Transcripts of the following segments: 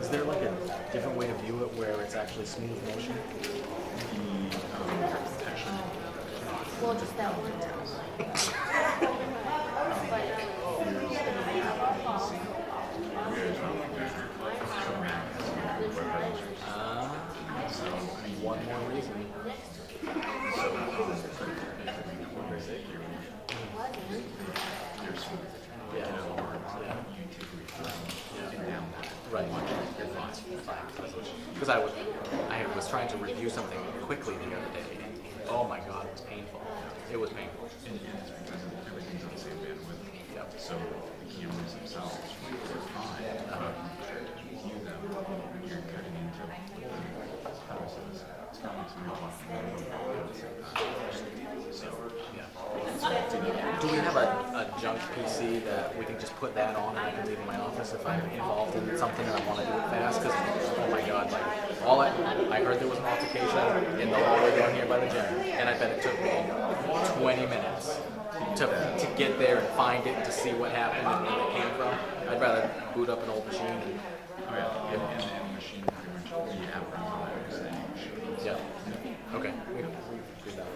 Is there like a different way to view it where it's actually smooth motion? Well, just that one. One more reason. Right. Because I was trying to review something quickly the other day, and oh my god, it was painful. It was painful. And it's because everything's on the same bandwidth. Yep. So the cameras themselves are fine. You know, you're cutting into houses. It's not making some help. So yeah. Do we have a junk PC that we can just put that on and I can leave in my office if I'm involved in something and I want to do it fast? Because, oh my god, like, I heard there was an altercation in the hallway down here by the gym, and I bet it took me 20 minutes to get there and find it, to see what happened and where it came from. I'd rather boot up an old machine and and machine pretty much the app runs on every machine. yeah. Okay. We do that.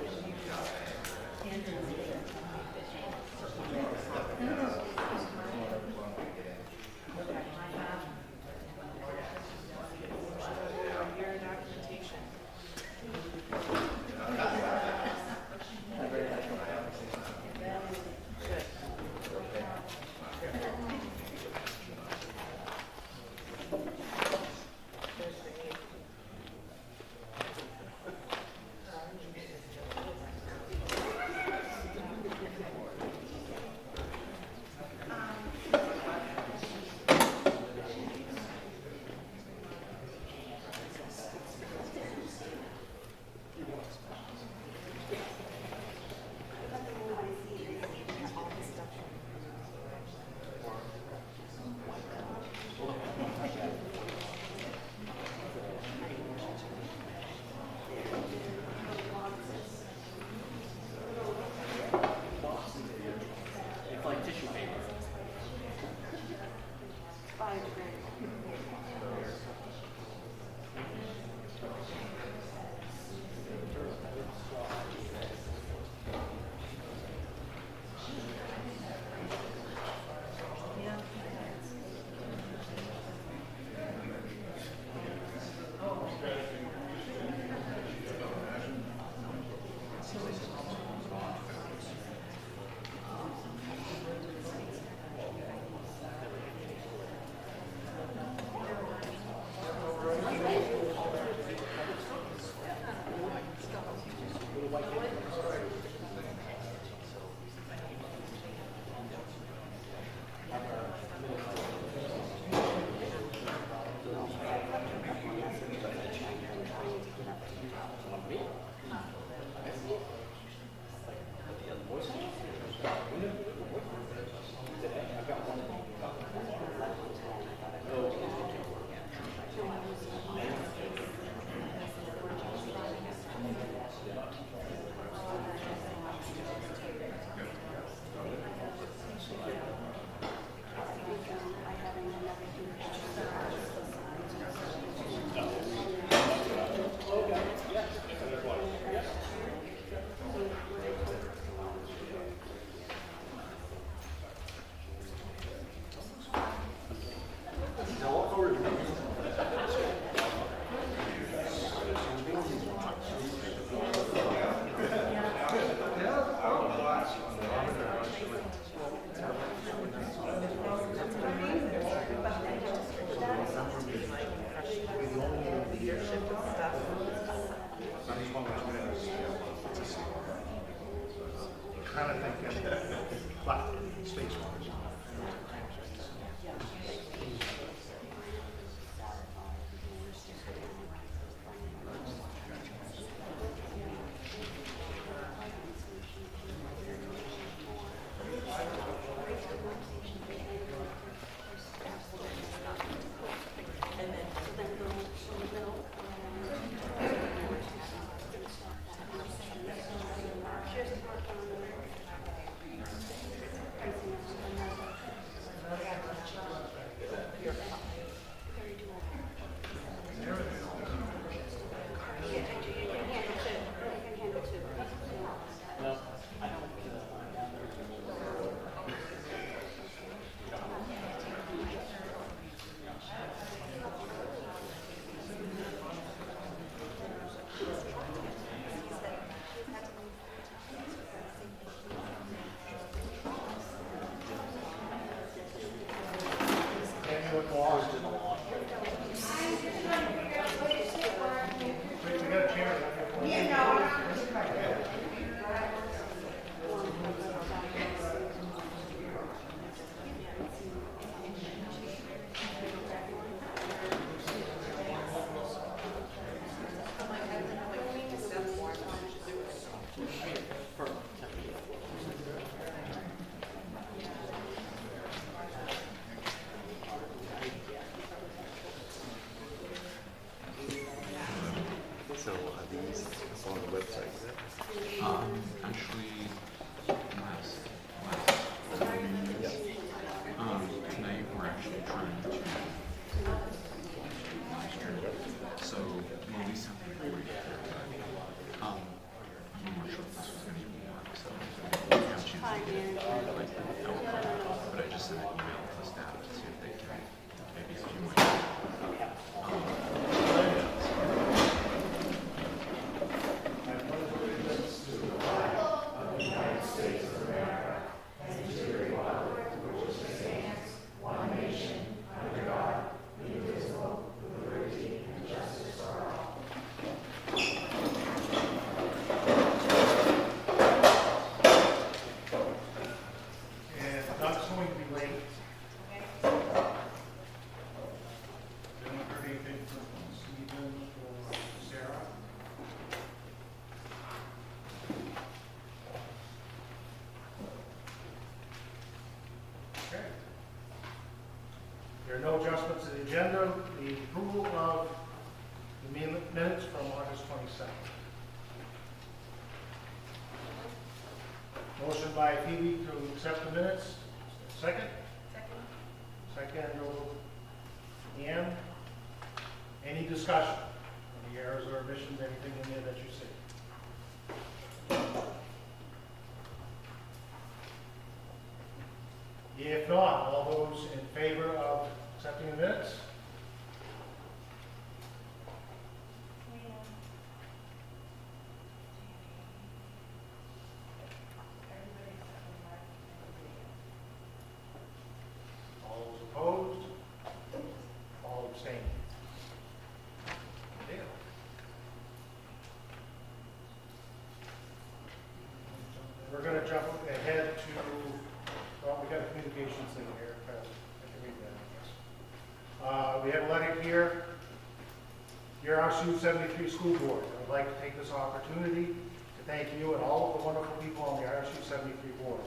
what lost in the lawn. We got a chair up here. So are these on the website? Actually, tonight we're actually trying to so we'll release something for you. I'm not sure if this was going to even work, so we have a chance to get it, but I just sent an email to the staff to see if they can maybe if you might. And Doug's going to be late. Anyone heard anything from Stephen or Sarah? Okay. There are no adjustments to the agenda. The approval of the minutes from August 22nd. Motion by Phoebe to accept the minutes. Second? Second, Leanne. Any discussion? Any errors or omissions, anything in there that you see? If not, all those in favor of accepting the minutes? All those opposed? All abstaining? Dale? We're going to jump ahead to, well, we got a communications thing here. I can read that, I guess. We have a letter here. Dear RSU73 School Board, I'd like to take this opportunity to thank you and all of the wonderful people on the RSU73 Board.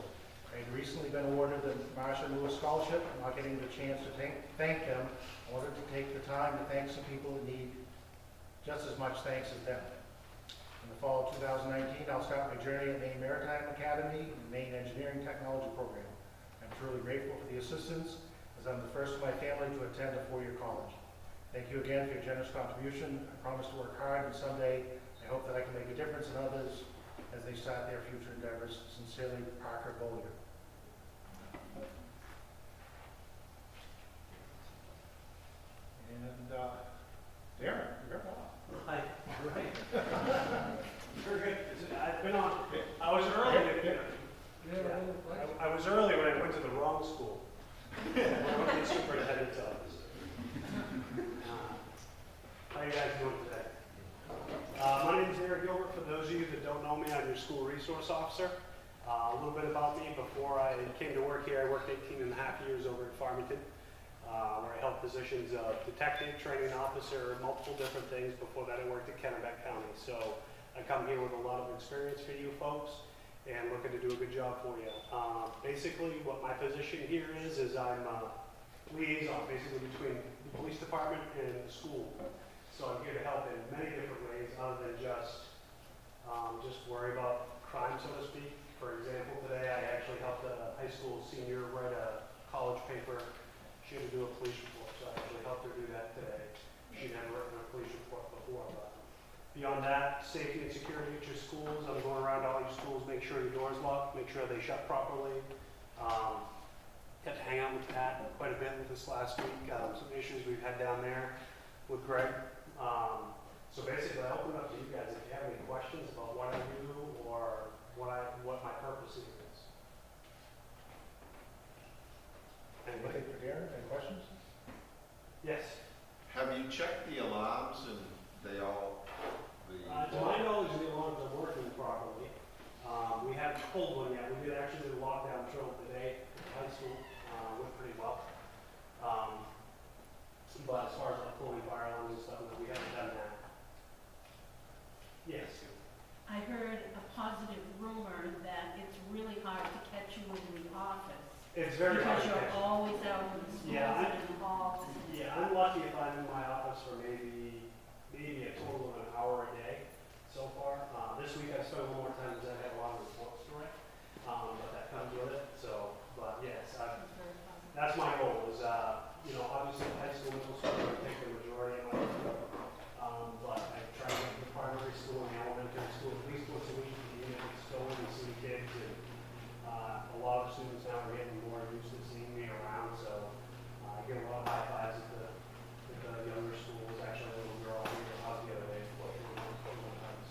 I had recently been awarded the Marsha Lewis Scholarship. I'm not getting the chance to thank them. I wanted to take the time to thank some people that need just as much thanks as them. In the fall of 2019, I'll start my journey at Maine Maritime Academy and the Maine Engineering Technology Program. I'm truly grateful for the assistance, as I'm the first of my family to attend a four-year college. Thank you again for your generous contribution. I promise to work hard, and someday I hope that I can make a difference in others as they start their future endeavors. Sincerely, Parker Bollier. And Darren, you're up. Hi. Right. Very good. I've been on. I was early. I was early when I went to the wrong school. I went to the superintendent's office. How you guys doing today? My name is Eric Gilbert. For those of you that don't know me, I'm your school resource officer. A little bit about me. Before I came to work here, I worked 18 and a half years over at Farmington, where I held positions of detective, training officer, multiple different things. Before that, I worked at Kennebec County. So I come here with a lot of experience for you folks and looking to do a good job for you. Basically, what my position here is I'm a liaison, basically between the police department and the school. So I'm here to help in many different ways, other than just worry about crime, so to speak. For example, today I actually helped a high school senior write a college paper. She had to do a police report, so I actually helped her do that today. She'd never written a police report before. But beyond that, safety and security at your schools. I'm going around to all your schools, make sure your doors locked, make sure they shut properly. Got to hang out with Pat quite a bit this last week. Some issues we've had down there with Greg. So basically, I open it up to you guys if you have any questions about what I do or what my purpose here is. Anything for Darren? Any questions? Yes. Have you checked the alarms and they all, To my knowledge, the alarms are working properly. We haven't pulled one yet. We did actually do a lockdown drill today at the high school. Went pretty well. But as far as like pulling fire alarms and stuff, no, we haven't done that. Yes. I heard a positive rumor that it's really hard to catch you in the office. It's very hard Because to you're catch. always out in the schools Yeah, and in the halls. Yeah, I'm lucky if I'm in my office for maybe a total of an hour a day so far. This week I spent a little more time because I had a lot of reports to write, but that comes with it. So, but yes, that's my goal is, obviously high school, middle school, I take the majority of my time. But I try to get to the primary school and the elementary school at least once a week, even if it's going and see kids. And a lot of students now are getting more used to seeing me around, so I get a lot of high fives at the younger schools. Actually, a little girl here at the house the other day,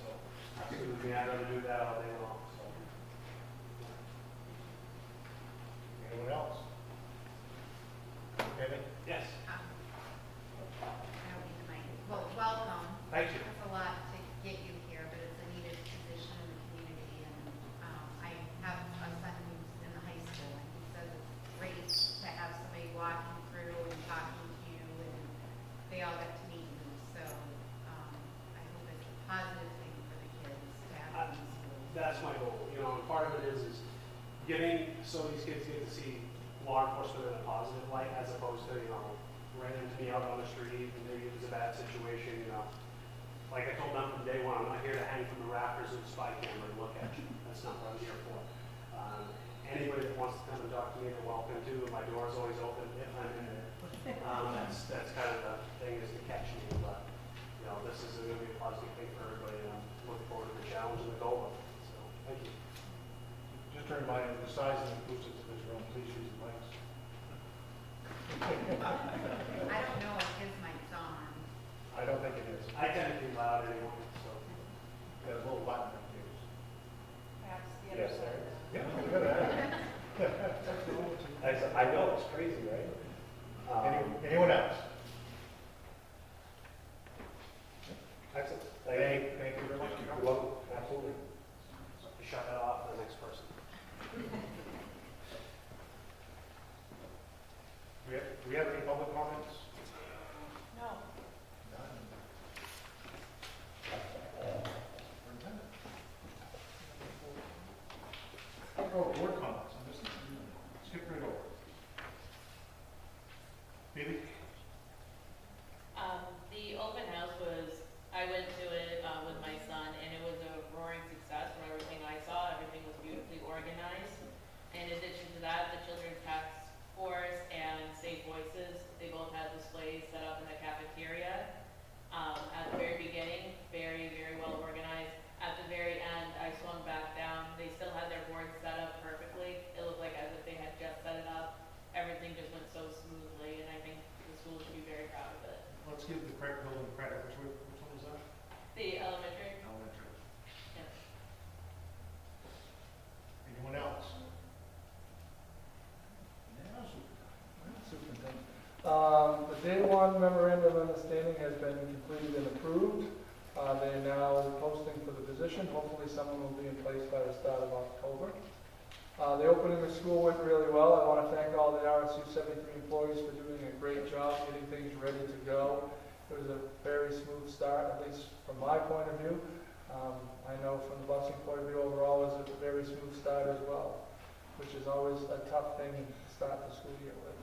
so excuse me, I'd rather do that all day long. So. Anyone else? Penny? Yes. I don't need the mic. Well, welcome. Thank you. It's a lot to get you here, but it's a needed position in the community. And I have a son who's in the high school, and he says it's great to have somebody walking through and talking to you, and they all get to meet you. So I hope it's a positive thing for the kids to have in schools. That's my goal. And part of it is getting so these kids get to see law enforcement in a positive light, as opposed to running into me out on the street and maybe it was a bad situation. Like I told them from day one, I'm not here to hang from the rafters with a spy camera and look at you. That's not what I'm here for. Anybody that wants to come and talk to me, they're welcome to. My door is always open if I'm in there. That's kind of the thing, is to catch me. But this is going to be a positive thing for everybody, and I'm looking forward to the challenge and the goal of it. So thank you. Just a reminder, the size and acoustics of this room, please use the mics. I don't know if his mic's on. I don't think it is. I tend to be loud anyway, so. Got a little button to use. Perhaps the Yes, other there side. is. Yeah, look at that. I know, it's crazy, right? Anyone else? Excellent. Thank you very much. You're welcome. Absolutely. Shut that off for the next person. Do we have any public comments? No. Oh, board comments. I'm just skip right over. Maybe? The open house I went to it with my son, and it was a roaring success from everything I saw. Everything was beautifully organized. In addition to that, the Children's Task Force and Safe Voices, they both had displays set up in the cafeteria. At the very beginning, very, very well organized. At the very end, I swung back down. They still had their boards set up perfectly. It looked like as if they had just set it up. Everything just went so smoothly, and I think the school should be very proud of it. Let's give the correct building credit. Which one was that? The elementary. Elementary. Yeah. Anyone else? The day one memorandum of understanding has been completed and approved. They're now posting for the position. Hopefully someone will be in place by the start of October. The opening of school went really well. I want to thank all the RSU73 employees for doing a great job getting things ready to go. It was a very smooth start, at least from my point of view. I know from the busing point of view overall, it was a very smooth start as well, which is always a tough thing to start the school year with.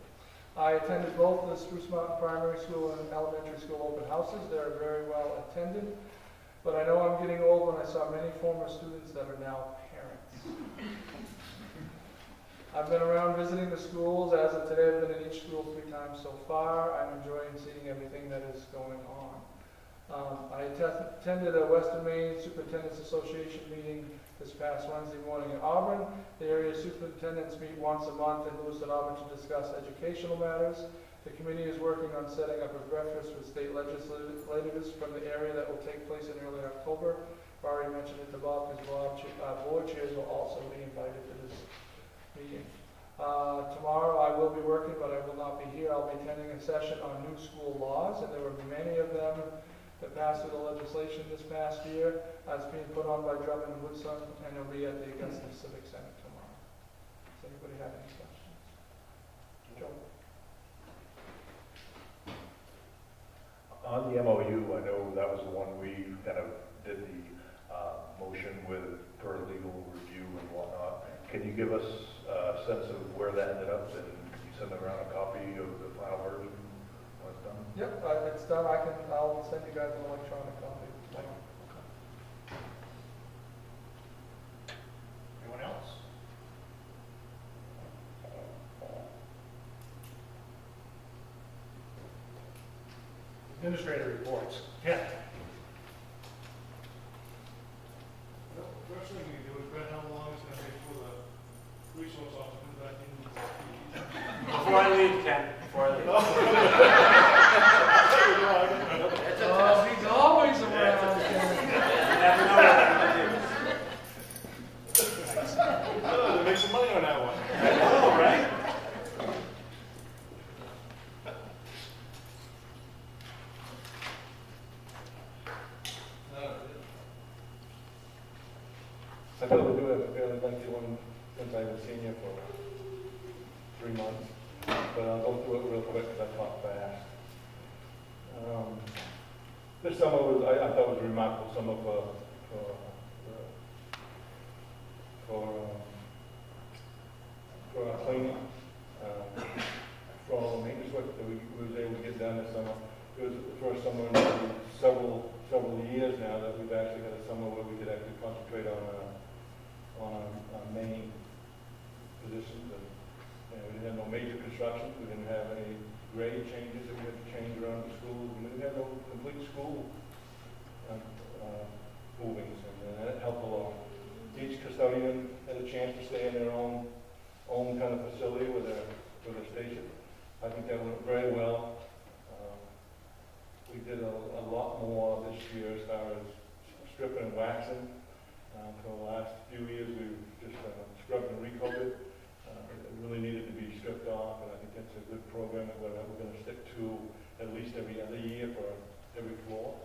I attended both the Spruce Mountain Primary School and Elementary School open houses. They're very well attended. But I know I'm getting old when I saw many former students that are now parents. I've been around visiting the schools. As of today, I've been in each school 3 times so far. I'm enjoying seeing everything that is going on. I attended a Western Maine Superintendent's Association meeting this past Wednesday morning in Auburn. The area superintendents meet once a month in Lewiston, Auburn to discuss educational matters. The committee is working on setting up a breakfast with state legislators from the area that will take place in early October. I've already mentioned it to Bob, because board chairs will also be invited to this meeting. Tomorrow I will be working, but I will not be here. I'll be attending a session on new school laws, and there were many of them that passed through the legislation this past year. It's being put on by Drummond and Woodson, and it'll be at the Augusta Civic Center tomorrow. Does anybody have any questions? Joe? On the MOU, I know that was the one we kind of did the motion with per legal review and whatnot. Can you give us a sense of where that ended up, and can you send around a copy of the final version when it's done? Yep, it's done. I'll send you guys an electronic copy. Anyone else? Administrator reports. Ken? First thing we do is bet how long it's gonna take for the resource officer to come back in. Before I leave, Ken, before I leave. Oh, he's always around. Never know what I'm gonna do. Make some money on that one. I know, right? I feel we do have a fairly lengthy one since I was senior for 3 months, but I'll go through it real quick because I talk fast. This summer was, I thought was a remarkable summer for our cleaning, for all the maintenance work that we was able to get done this summer. It was the first summer in several years now that we've actually had a summer where we could actually concentrate on our main positions. And we didn't have no major construction. We didn't have any grade changes that we had to change around the schools. We didn't have no complete school movings, and that helped a lot. Each custodian had a chance to stay in their own kind of facility with their station. I think that went very well. We did a lot more this year as far as stripping and waxing. For the last few years, we've just scrubbed and recoated. It really needed to be stripped off, and I think that's a good program that we're going to stick to at least every other year for every floor.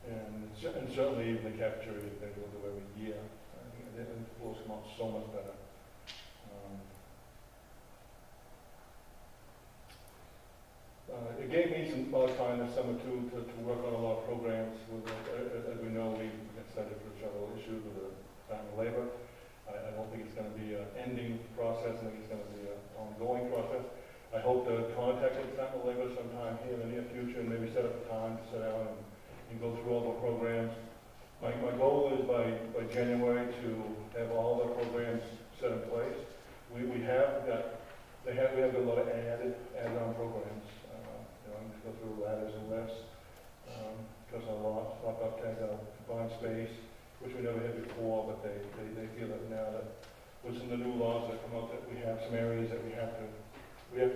And certainly even the cafeteria thing we'll do every year. I think the floors come out so much better. It gave me some time this summer too to work on a lot of programs. As we know, we got cited for several issues with the Department of Labor. I don't think it's going to be an ending process. I think it's going to be an ongoing process. I hope to contact the Department of Labor sometime here in the near future and maybe set up a time to sit down and go through all the programs. My goal is by January to have all the programs set in place. We have got a lot of add-on programs. Go through ladders and lifts, because a lot up to confined space, which we never had before, but they feel that now that with some of the new laws that come out that we have some areas that we have to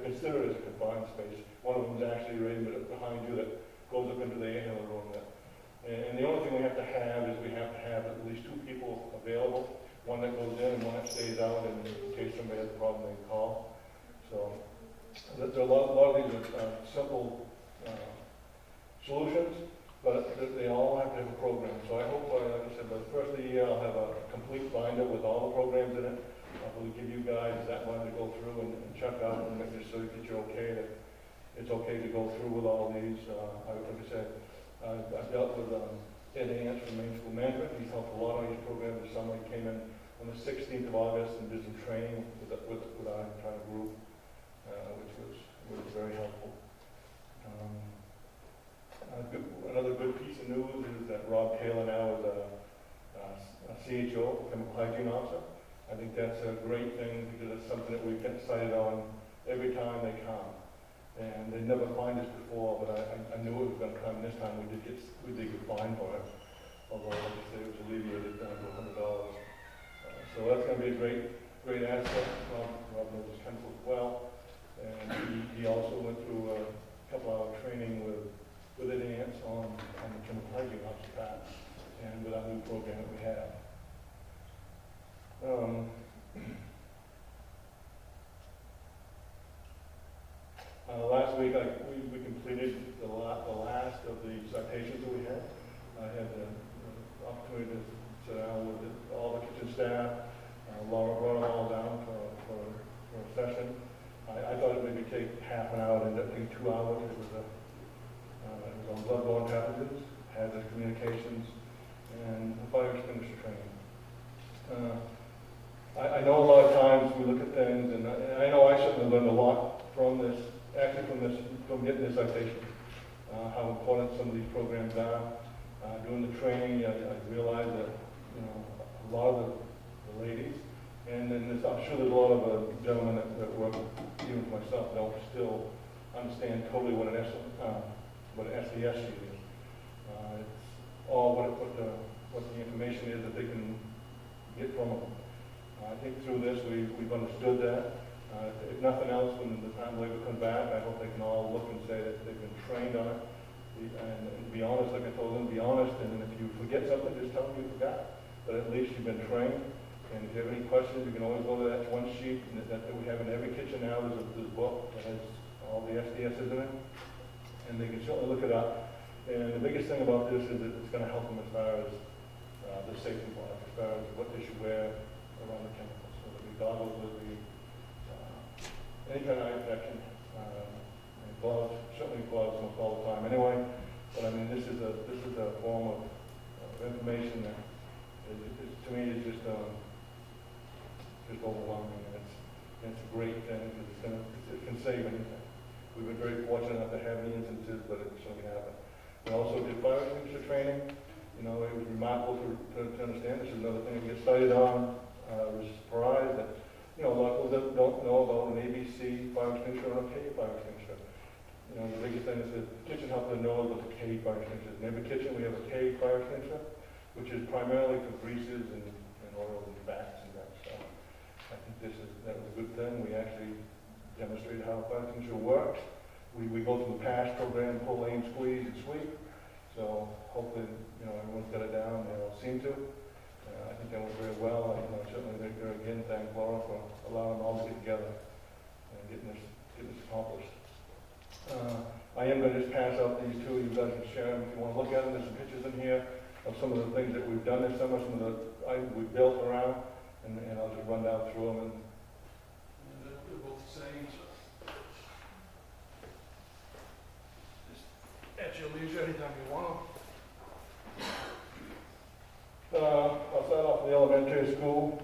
consider as a confined space. One of them is actually right behind you that goes up into the air handler room. And the only thing we have to have is we have to have at least 2 people available, one that goes in and one that stays out, and in case somebody has a problem, they can call. So there are a lot of these are simple solutions, but they all have to have a program. So I hope, like I said, by the first of the year, I'll have a complete binder with all the programs in it. I'll give you guys that one to go through and check out and make sure that you're okay, that it's okay to go through with all these. Like I said, I've dealt with Ed Hans from Main School Management. He's helped a lot on these programs this summer. He came in on the 16th of August and did some training with our entire group, which was very helpful. Another good piece of news is that Rob Taylor now is a CHO, Chemical Hygiene Officer. I think that's a great thing because it's something that we've been cited on every time they come. And they never fined us before, but I knew it was going to come this time. We did get fined for it, although like I say, it was alleviated down to $100. So that's going to be a great asset. Rob knows his chemicals well, and he also went through a couple-hour training with enhanced on the chemical hygiene officer path and with our new program that we have. Last week, we completed the last of the citations that we had. I had the opportunity to sit down with all the kitchen staff. Laura brought them all down for a session. I thought it maybe take half an hour, it ended up taking 2 hours. It was on bloodborne pathogens, hazardous communications, and fire extinguisher training. I know a lot of times we look at things, and I know I certainly learned a lot from this, from getting this citation. How important some of these programs are. Doing the training, I realized that, you know, a lot of the ladies, and then I'm sure there's a lot of gentlemen that work, even myself, don't still understand totally what an SDS sheet is. It's all what the information is that they can get from them. I think through this we've understood that. If nothing else, when the time labor comes back, I hope they can all look and say that they've been trained on it. And be honest, like I told them, be honest, and if you forget something, just tell them you forgot. But at least you've been trained. And if you have any questions, you can always go to that one sheet that we have in every kitchen now. There's a book that has all the SDSs in it. And they can certainly look it up. And the biggest thing about this is that it's going to help them as far as the safety wise, as far as what they should wear around the chemicals. So there'll be goggles, there'll be any kind of eye protection, and gloves, certainly gloves almost all the time anyway. But I mean, this is a form of information that is, to me, is just overwhelming, and it's a great thing because it can save anything. We've been very fortunate not to have any instances, but it certainly happened. We also did fire extinguisher training. You know, it was remarkable to understand. This is another thing we get started on. I was surprised that, you know, a lot of people don't know about an ABC fire extinguisher or a K fire extinguisher. You know, the biggest thing is that the kitchen helps them know about the K fire extinguishers. In every kitchen we have a K fire extinguisher, which is primarily for greases and oils and fats and that stuff. I think that was a good thing. We actually demonstrated how a fire extinguisher works. We go through the PASS program, pull, aim, squeeze, and sweep. So hopefully, you know, everyone's got it down. They all seem to. I think that went very well. Certainly, again, thank Laura for allowing them all to get together and getting this accomplished. I am going to just pass out these two. You guys can share them if you want to look at them. There's some pictures in here of some of the things that we've done this summer, some of the items we've built around, and I'll just run down through them. And they're both the same, so. Just at your leisure, anytime you want them. I'll start off with the elementary school.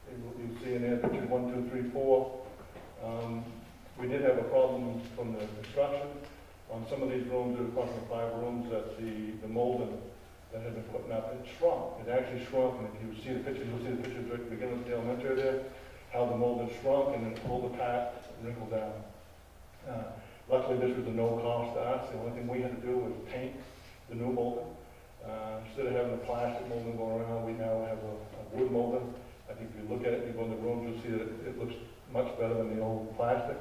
You see in there pictures 1, 2, 3, 4. We did have a problem from the construction. On some of these rooms, there were approximately 5 rooms that the molding that had been put up, it shrunk. It actually shrunk, and if you see the pictures, you'll see the pictures right at the beginning of the elementary there, how the molding shrunk and then pulled apart, wrinkled down. Luckily, this was a no cost to us. The only thing we had to do was paint the new molding. Instead of having the plastic molding going around, we now have a wood molding. I think if you look at it, you go in the rooms, you'll see that it looks much better than the old plastic.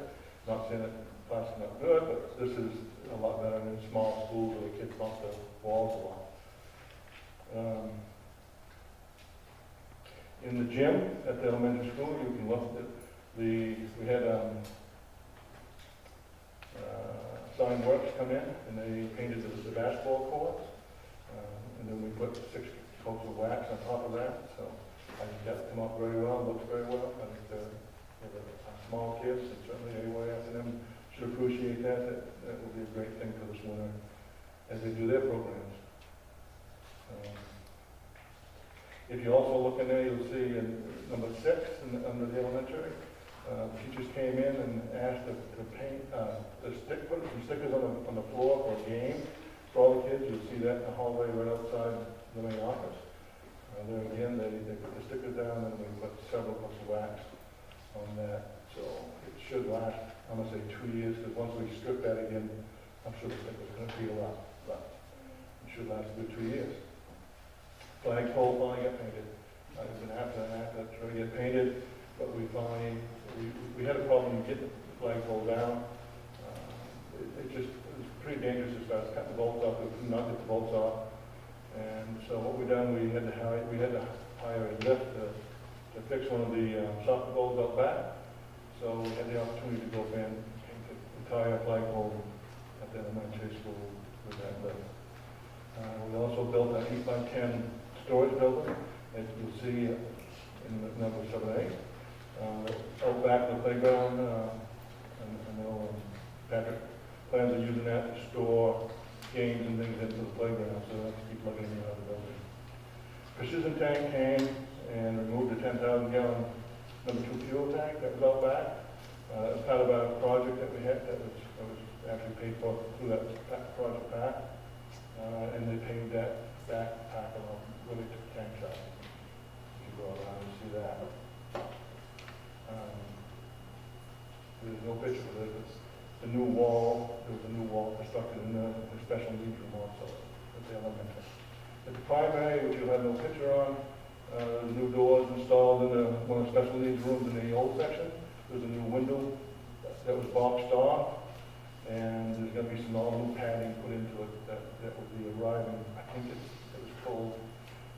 Not saying that plastic's not good, but this is a lot better than small schools where the kids bump the walls a lot. In the gym at the elementary school, you can look at we had Sign Works come in and they painted the basketball courts, and then we put 6 coats of wax on top of that. So I think that's come up very well, looks very well. I think the small kids, and certainly AYS and them should appreciate that. That will be a great thing for this winter as they do their programs. If you also look in there, you'll see in number 6 under the elementary, the teachers came in and asked to paint, put some stickers on the floor for a game for all the kids. You'll see that in the hallway right outside the main office. There again, they put the stickers down and we put several coats of wax on that. So it should last, I'm going to say 2 years, because once we strip that again, I'm sure the sticker's going to peel up. But it should last a good 2 years. Flagpole finally got painted. I've been after to try to get painted, but we finally, we had a problem getting the flagpole down. It was pretty dangerous as far as cutting the bolts off. We could not get the bolts off. And so what we done, we had to hire a lift to fix one of the socket bolts out back. So So we had the opportunity to go up and paint the entire flagpole at the elementary school with that lift. We also built an 8x10 storage building, as you'll see in the number 7A. Out back in the playground, and I know Patrick plans on using that to store games and things into the playground, so that's keep plugging in out of the building. Precision Tank came and removed the 10,000 gallon number 2 fuel tank that was out back. As part of our project that we had, that was actually paid for through that project pack. And they paid that back pack along really to the tank shop. You go around and see that. There's no picture of it. It's the new wall. There was a new wall constructed in the special needs room also at the elementary. At the primary, which you have no picture on, new doors installed in one of the special needs rooms in the old section. There's a new window that was boxed off, and there's going to be some all new padding put into it that will be arriving. I think it was told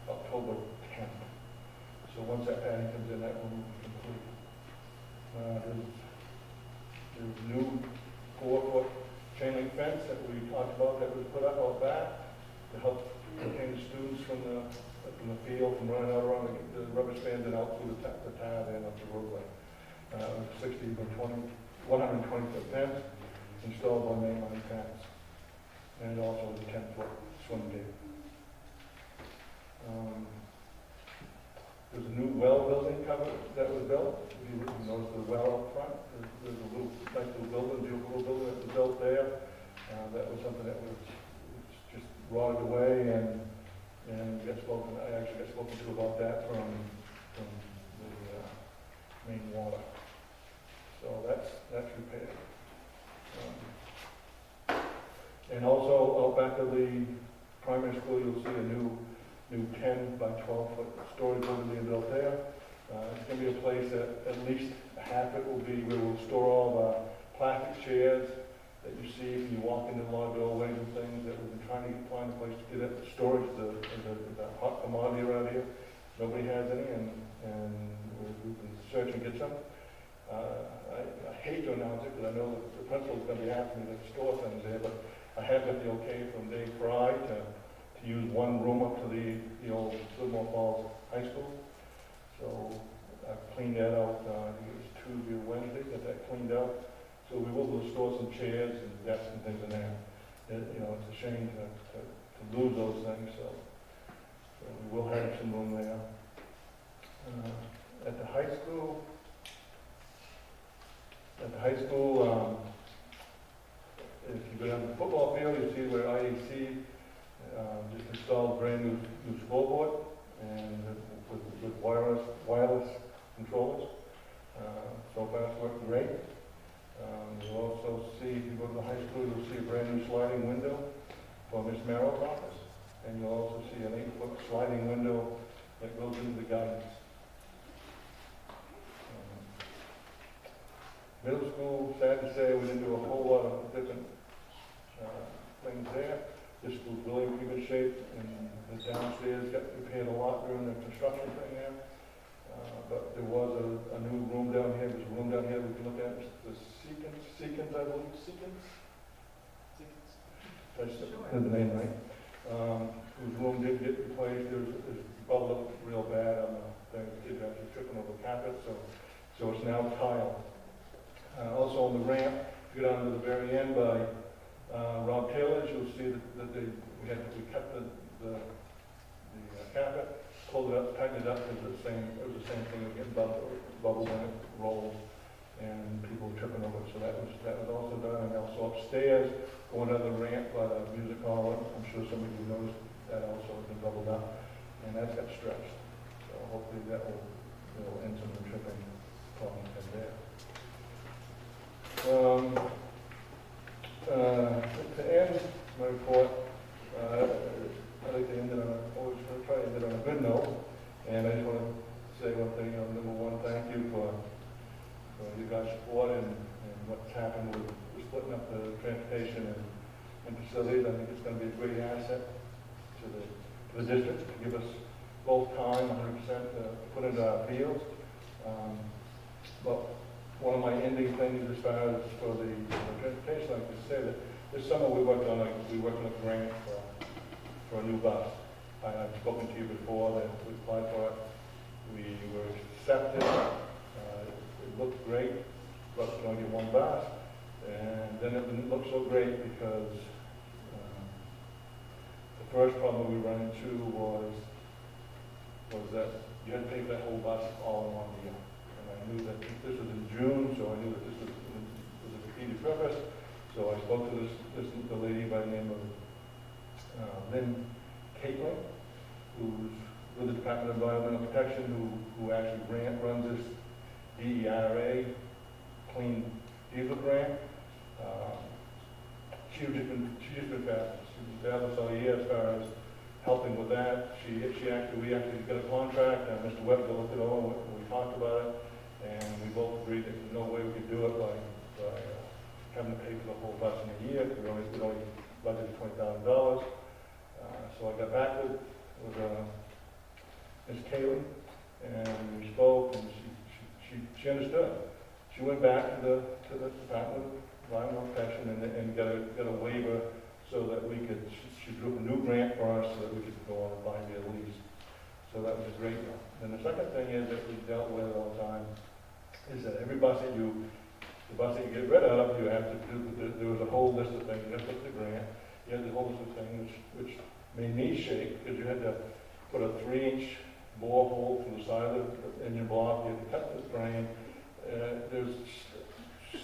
October 10th. So once that padding comes in, that room will be complete. There's new 4-foot chain link fence that we talked about that was put up out back to help contain the students from the field from running out around the rubber stands and out through the tab and up the roadway. 60 by 120-foot fence installed by mainline fence, and also the 10-foot swim gate. There's a new well building cover that was built. You notice the well up front. There's a little nice little building, beautiful little building that was built there. That was something that was just rotted away, and I actually got spoken to about that from the main water. So that's repaired. And also out back of the primary school, you'll see a new 10 by 12-foot storage building being built there. It's going to be a place that at least half it will be where we'll store all the plastic chairs that you see when you walk into the lobby doorways and things that we've been trying to find a place to get it. Storage is a hot commodity around here. Nobody has any, and we've been searching to get some. I hate to announce it because I know that the principal's going to be asking me to store things there, but I have got the okay from Dave Fry to use one room up to the old Livermore Falls High School. So I've cleaned that out, I think it was Tuesday or Wednesday, got that cleaned out. So we will be able to store some chairs and desks and things in there. It's a shame to lose those things, so we will have some room there. At the high school, if you go down to the football field, you see where IAC just installed brand new scoreboard and with wireless controllers. So far it's worked great. You'll also see, if you go to the high school, you'll see a brand new sliding window for Miss Merrill's office. And you'll also see an 8-foot sliding window that goes into the guidance. Middle school, sad to say, we didn't do a whole lot of different things there. This school's really in pretty good shape, and the downstairs got repaired a lot during the construction thing there. But there was a new room down here. There's a room down here we can look at. The Seekins, I believe. Seekins? That's the name, right? Whose room did get replaced. It bubbled up real bad on the thing. The kids actually tripping over the carpet, so it's now tiled. Also on the ramp, if you go down to the very end by Rob Taylor's, you'll see that we cut the carpet, pulled it up, tightened it up. It was the same thing. It was getting bubbled in it, rolled, and people were tripping over it. So that was also done. And also upstairs, going down the ramp by the music hall, I'm sure some of you noticed that also has been bubbled up, and that's got stretched. So hopefully that will end some of the tripping problems there. To end my report, I'd like to end it always try to end it on a good note, and I just want to say one thing. Number one, thank you for you guys' support and what's happened with splitting up the transportation and facilities. I think it's going to be a great asset to the district to give us both time, 100% to put into our fields. But one of my ending things as far as for the transportation, like to say that this summer we worked on a grant for a new bus. I've spoken to you before that we applied for it. We were accepted. It looked great, but we only get one bus. And then it didn't look so great because the first problem we ran into was that you had to pay for that whole bus all in one year. And I knew that this was in June, so I knew that this was a repeated purpose. So I spoke to the lady by the name of Lynn Caitlin, who's with the Department of Environmental Protection, who actually runs this DERA Clean Diesel Grant. She's just been fabulous. She's been fabulous all year as far as helping with that. We actually got a contract, and Mr. Webb looked it over, and we talked about it, and we both agreed that there's no way we could do it by having to pay for the whole bus in a year. We only budgeted $20,000. So I got back with Ms. Kaylee, and we spoke, and she understood. She went back to the Department of Environmental Protection and got a waiver so that she drew up a new grant for us so that we could go on a 5-year lease. So that was great. And the second thing is that we dealt with all the time is that every bus that the bus that you get rid of, you have to do, there was a whole list of things. You have to look at the grant. You had the whole list of things which made me shake because you had to put a 3-inch bore hole through the side of the engine block. You had to cut the frame. There's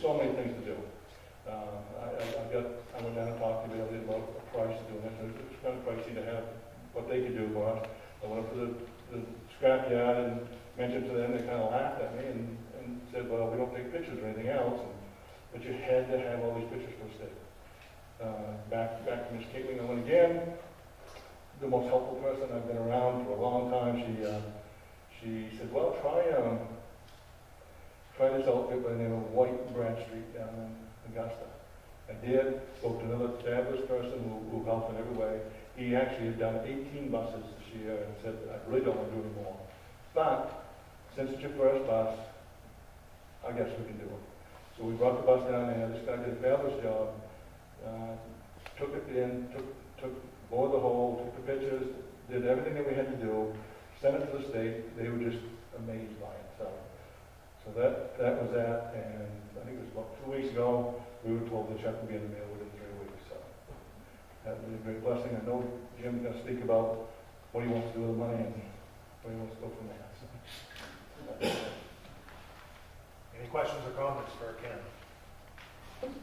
so many things to do. I went down and talked to the other about the price of doing this. It's kind of pricey to have what they could do for us. I went up to the scrap yard and mentioned to them. They kind of laughed at me and said, "Well, we don't take pictures or anything else." But you had to have all these pictures for the state. Back to Ms. Caitlin. I went again. The most helpful person. I've been around for a long time. She said, "Well, try this outfit by the name of White Bradstreet down in Augusta." I did. Spoke to another fabulous person who helped in every way. He actually had done 18 buses this year and said, "I really don't want to do any more. But since it's your first bus, I guess we can do it." So we brought the bus down there. This guy did a fabulous job. Took it in, bored the hole, took the pictures, did everything that we had to do, sent it to the state. They were just amazed by it. So that was that, and I think it was about 2 weeks ago, we were told the check would be in the mail within 3 weeks. So that was a great blessing. I know Jim's going to speak about what he wants to do with the money and where he wants to go from there. So. Any questions or comments for Ken? Thank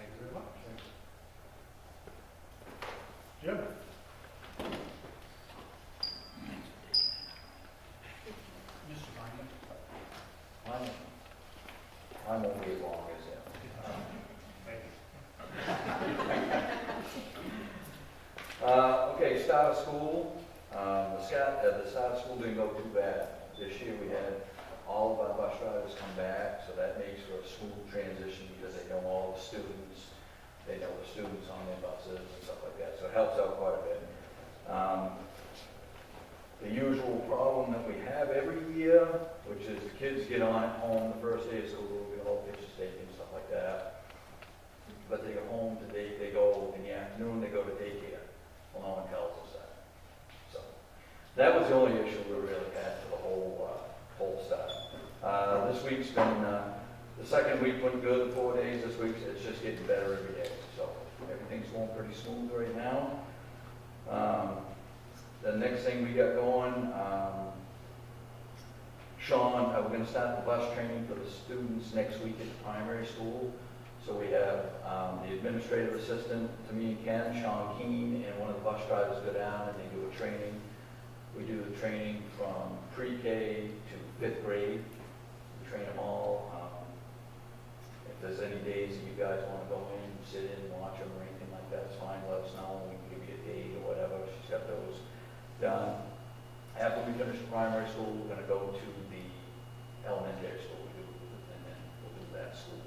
you very much. Jim? I won't be as long as him. Thank you. Okay, start of school. The start of school didn't go too bad. This year we had all of our bus drivers come back, so that makes for a smooth transition because they know all the students. They know the students on their buses and stuff like that, so it helps out quite a bit. The usual problem that we have every year, which is the kids get on at home the first day of school, we get all pictures taken, stuff like that. But they go home today, they go in the afternoon, they go to daycare. Well, no one tells us that. So that was the only issue we really had for the whole stuff. This week's been, the second week went good, 4 days. This week it's just getting better every day. So everything's going pretty smooth right now. The next thing we got going, Sean, we're going to start the bus training for the students next week at the primary school. So we have the administrative assistant to me and Ken, Sean Keene, and one of the bus drivers go down and they do a training. We do the training from pre-K to 5th grade. We train them all. If there's any days that you guys want to go in, sit in, watch them or anything like that, it's fine. Let us know. We can give you a date or whatever. She's got those done. After we finish the primary school, we're going to go to the elementary school, and then we'll do that school.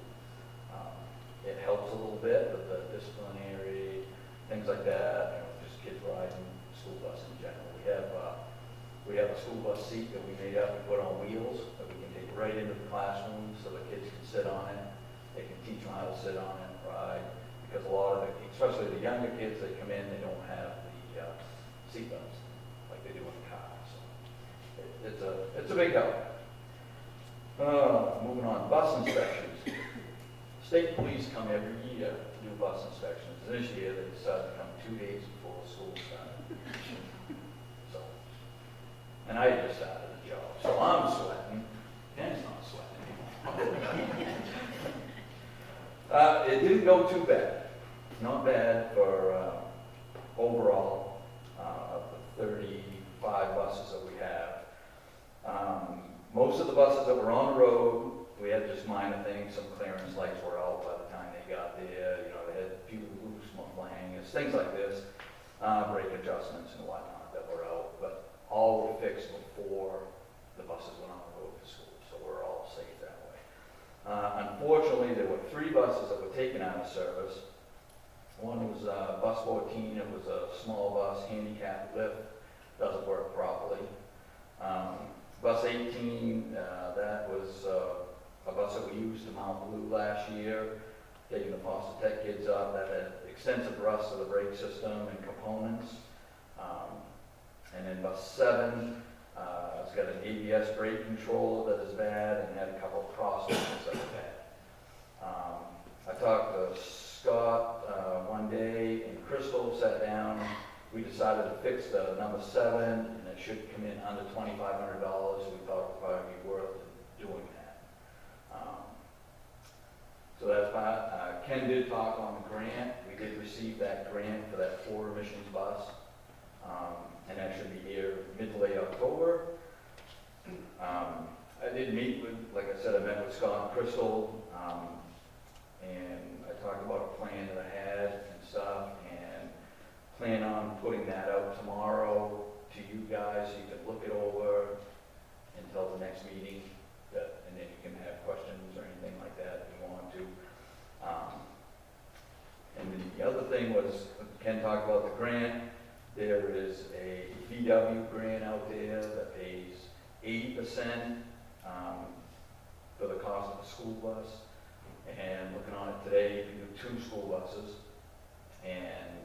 It helps a little bit with the disciplinary, things like that, just kids riding school bus in general. We have a school bus seat that we made up and put on wheels, right into the classroom so the kids can sit on it. They can teach them how to sit on it and ride. Because a lot of the, especially the younger kids that come in, they don't have the seatbelts like they do in the car. So it's a big help. Moving on, bus inspections. State police come every year to do bus inspections. This year they decided to come 2 days before school started. So, and I just started the job, so I'm sweating. Ken's not sweating anymore. It didn't go too bad. Not bad for overall of the 35 buses that we have. Most of the buses that were on the road, we had just minor things. Some clearance lights were out by the time they got there. You know, they had a few loose muffler hangers, things like this, brake adjustments and whatnot that were out. But all were fixed before the buses went on the road to school, so we're all safe that way. Unfortunately, there were 3 buses that were taken out of service. One was bus 14. It was a small bus, handicap lift, doesn't work properly. Bus 18, that was a bus that we used to Mount Blue last year, taking the foster tech kids up. That had extensive rust of the brake system and components. And then bus 7, it's got an ABS brake controller that is bad and had a couple of crosswalks that were bad. I talked to Scott one day, and Crystal sat down. We decided to fix the number 7, and it should come in under $2,500. We thought it would probably be worth doing that. So that's fine. Ken did talk on the grant. We did receive that grant for that 4 emissions bus, and that should be here mid to late October. I did meet with, like I said, I met with Scott and Crystal, and I talked about a plan that I had and stuff, and plan on putting that out tomorrow to you guys so you can look it over until the next meeting, and then you can have questions or anything like that if you want to. And then the other thing was, Ken talked about the grant. There is a VW grant out there that pays 80% for the cost of a school bus. And looking on it today, you can do 2 school buses, and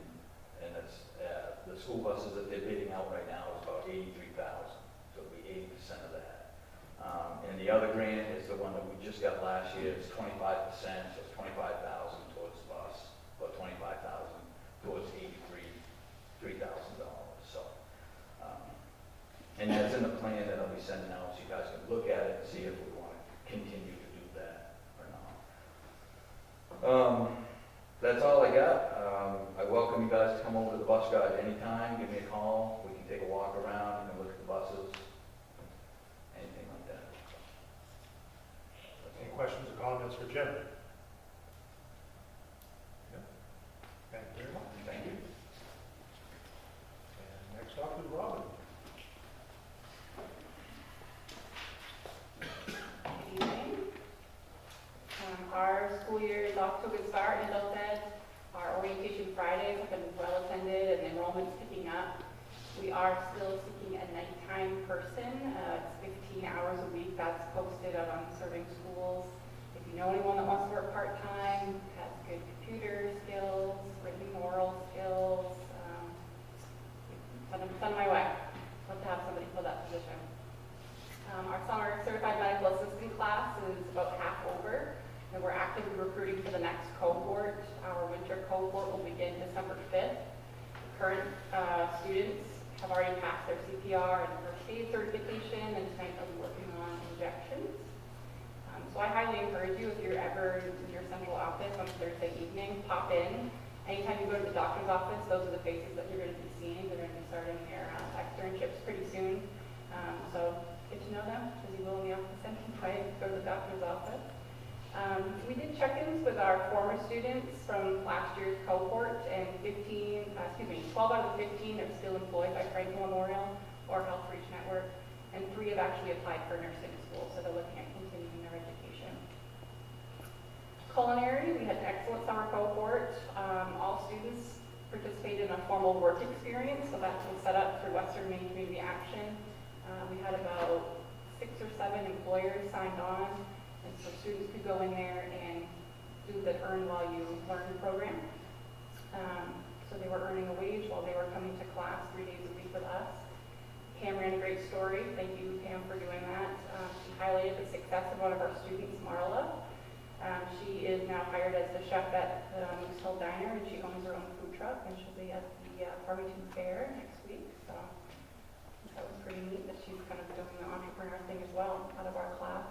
it's, the school buses that they're bidding out right now is about 83,000, so it'll be 80% of that. And the other grant is the one that we just got last year. It's 25%, so it's 25,000 towards the bus, but 25,000 towards $3,000. So, and that's in the plan that I'll be sending out, so you guys can look at it and see if we want to continue to do that or not. That's all I got. I welcome you guys to come over to the bus guide anytime. Give me a call. We can take a walk around. You can look at the buses. Anything like that. Any questions or comments for Jim? Thank you very much. Thank you. And next up is Robin. Good evening. Our school year is off to a good start, as Bill said. Our orientation Fridays have been well attended and the enrollment's picking up. We are still seeking a nighttime person. It's 15 hours a week. That's posted out on Serving Schools. If you know anyone that wants to work part-time, has good computer skills, written oral skills, send them my way. Love to have somebody fill that position. Our summer certified medical assistant class is about half over, and we're actively recruiting for the next cohort. Our winter cohort will begin December 5th. Current students have already passed their CPR and first aid certification, and tonight they'll be working on injections. So I highly encourage you, if you're ever in your central office on Thursday evening, pop in. Anytime you go to the doctor's office, those are the faces that you're going to be seeing. They're going to be starting their externships pretty soon. So get to know them, as you will in the office anyway. Go to the doctor's office. We did check-ins with our former students from last year's cohort, and 12 out of the 15 are still employed by Franklin Memorial or Health Reach Network, and 3 have actually applied for nursing school, so they're looking at continuing their education. Culinary, we had an excellent summer cohort. All students participated in a formal work experience, so that was set up through Western Maine Community Action. We had about 6 6 or 7 employers signed on, and so students could go in there and do the Earn While You Learn program. So they were earning a wage while they were coming to class 3 days a week with us. Pam ran a great story. Thank you, Pam, for doing that. She highlighted the success of one of our students, Marla. She is now hired as the chef at Moose Hill Diner, and she owns her own food truck, and she'll be at the Farmington Fair next week. So that was pretty neat that she's kind of doing the entrepreneur thing as well out of our class.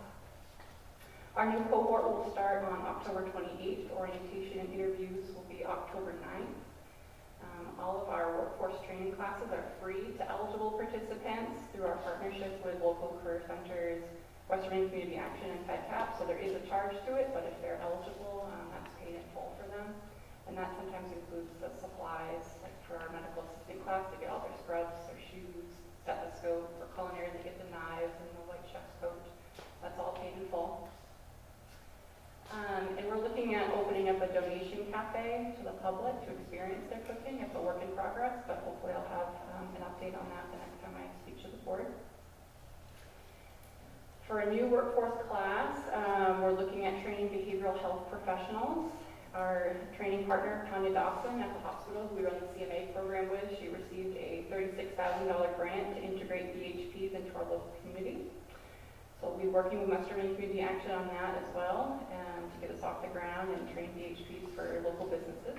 Our new cohort will start on October 28th. Orientation and interviews will be October 9th. All of our workforce training classes are free to eligible participants through our partnerships with local career centers, Western Maine Community Action, and FedCap. So there is a charge to it, but if they're eligible, that's paid in full for them. And that sometimes includes the supplies, like for our medical assistant class, they get all their scrubs, their shoes, stethoscope. For culinary, they get the knives and the white chef's coat. That's all paid in full. And we're looking at opening up a donation cafe to the public to experience their cooking. It's a work in progress, but hopefully I'll have an update on that the next time I speak to the board. For a new workforce class, we're looking at training behavioral health professionals. Our training partner, Tanya Dawson at the hospital, who we run the CMA program with, she received a $36,000 grant to integrate BHPs into our local community. So we'll be working with Western Maine Community Action on that as well, to get us off the ground and train BHPs for local businesses.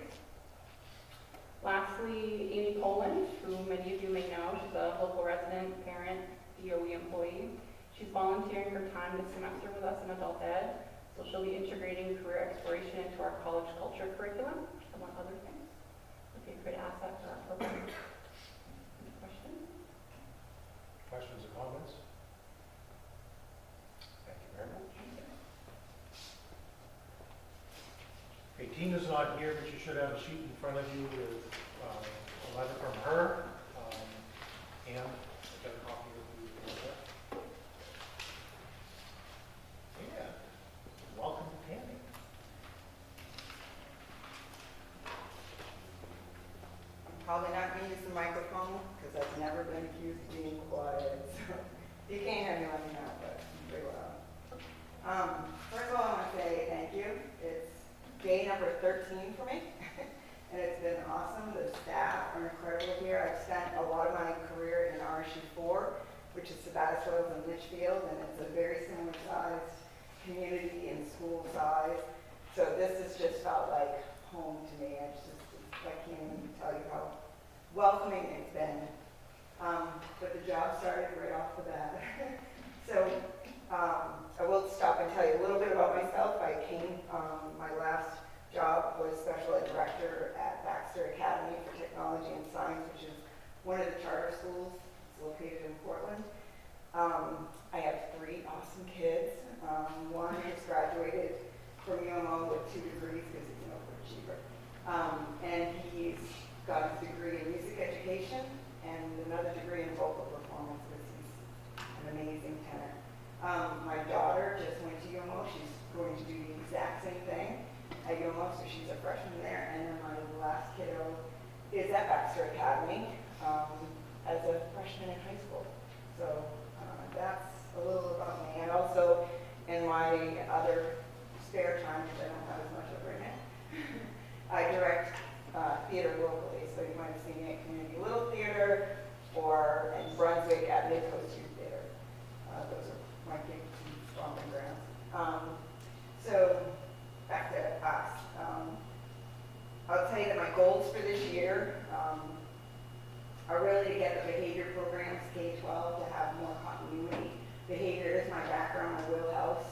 Lastly, Amy Poland, who many of you may know, she's a local resident, parent, DOE employee. She's volunteering her time this semester with us in adult ed, so she'll be integrating career exploration into our college culture curriculum, among other things. It'll be a great asset for our program. Any questions? Questions or comments? Thank you very much. Okay, Tina's not here, but you should have a sheet in front of you with a letter from her. And I've got a copy of the yeah. Welcome to Tammy. I'm probably not going to use the microphone because I've never been accused of being quiet. So if you can't hear me, let me know, but I'm pretty loud. First of all, I want to say thank you. It's day number 13 for me, and it's been awesome. The staff are incredible here. I've spent a lot of my career in RSU4, which is Sabatis-Rose and Litchfield, and it's a very similar sized community and school size. So this has just felt like home to me. I can't even tell you how welcoming it's been. But the job started right off the bat. So I will stop and tell you a little bit about myself. My last job was special ed director at Baxter Academy for Technology and Science, which is one of the charter schools. It's located in Portland. I have 3 awesome kids. One just graduated from UMO with 2 degrees because it's we're cheaper. And he's got his degree in music education and another degree in vocal performance because he's an amazing tenor. My daughter just went to UMO. She's going to do the exact same thing at UMO, so she's a freshman there. And then my last kiddo is at Baxter Academy as a freshman in high school. So that's a little about me. And also, in my other spare time, because I don't have as much of it right now, I direct theater locally. So you might have seen me at Community Little Theater or in Brunswick at Mid-Coast Youth Theater. Those are my big stomping grounds. So back to us. I'll tell you that my goals for this year are really to get the behavior programs K-12 to have more continuity. Behavior is my background, my wheelhouse.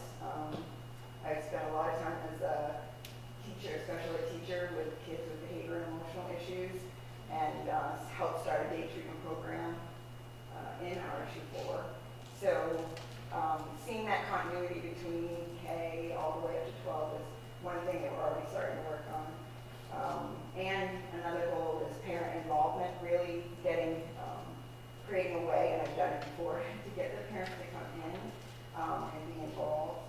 I've spent a lot of time as a teacher, special ed teacher with kids with behavior and emotional issues, and helped start a day treatment program in RSU4. So seeing that continuity between K all the way up to 12 is one thing that we're already starting to work on. And another goal is parent involvement, really creating a way, and I've done it before, to get the parents to come in and be involved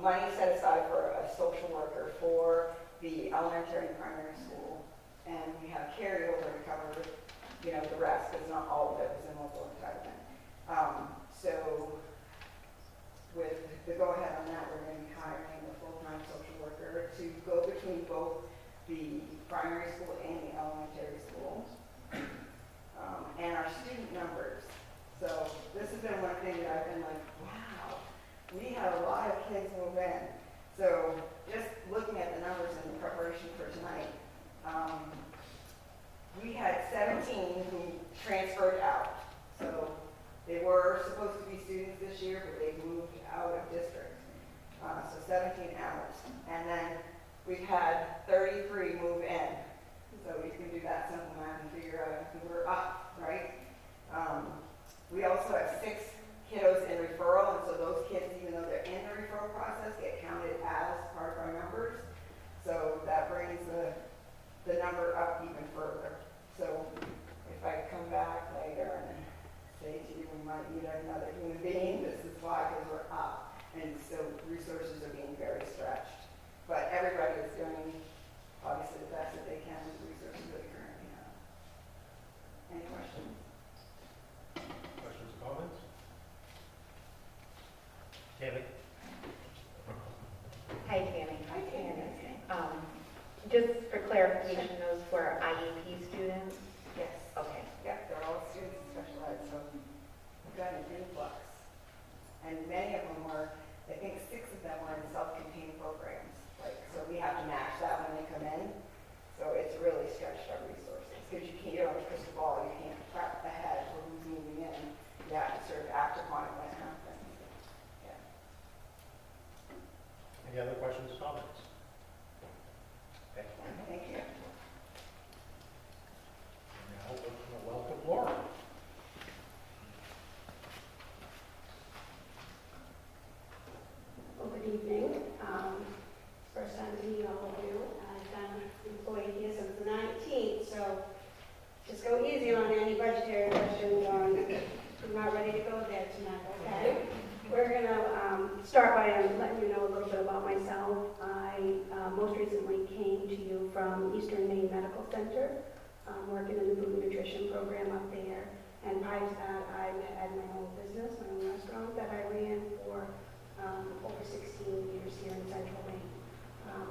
money set aside for a social worker for the elementary and primary school, and we have carryover to cover, you know, the rest, because not all of it was in local entitlement. So with the go-ahead on that, we're going to be hiring a full-time social worker to go between both the primary school and the elementary school, and our student numbers. So this has been one thing that I've been like, wow, we had a lot of kids move in. So just looking at the numbers in preparation for tonight, we had 17 who transferred out. So they were supposed to be students this year, but they moved out of district. So 17 hours. And then we've had 33 move in. So we can do that simple math and figure out if we're up, right? We also have 6 kiddos in referral, and so those kids, even though they're in the referral process, get counted as part of our numbers. So that brings the number up even further. So if I come back later and say to you, we might need another human being, this is why, because we're up, and so resources are being very stretched. But everybody is doing, obviously, the best that they can with the resources that we currently have. Any questions? Questions, comments? Tammy? Hi, Tammy. Hi, Tammy. Just for clarification, those were IEP students? Yes. Okay. Yeah, they're all students in special ed, so we've got an influx. And many of them were, I think 6 of them were in self-contained programs. Like, so we have to match that when they come in. So it's really stretched our resources. Because you can't, you don't have a crystal ball, you can't prep ahead for who's moving in. You have to sort of act upon it when it happens. Yeah. Any other questions or comments? Okay. Thank you. Now we're going to welcome Laura. Well, good evening. First time meeting all of you. I've been employed here since the 19th, so just go easy on any budgetary questions on, I'm not ready to go there tonight, okay? We're going to start by letting you know a little bit about myself. I most recently came to you from Eastern Maine Medical Center, working in the food and nutrition program up there. And prior to that, I had my own business, my own restaurant that I ran for over 16 years here in Central Maine.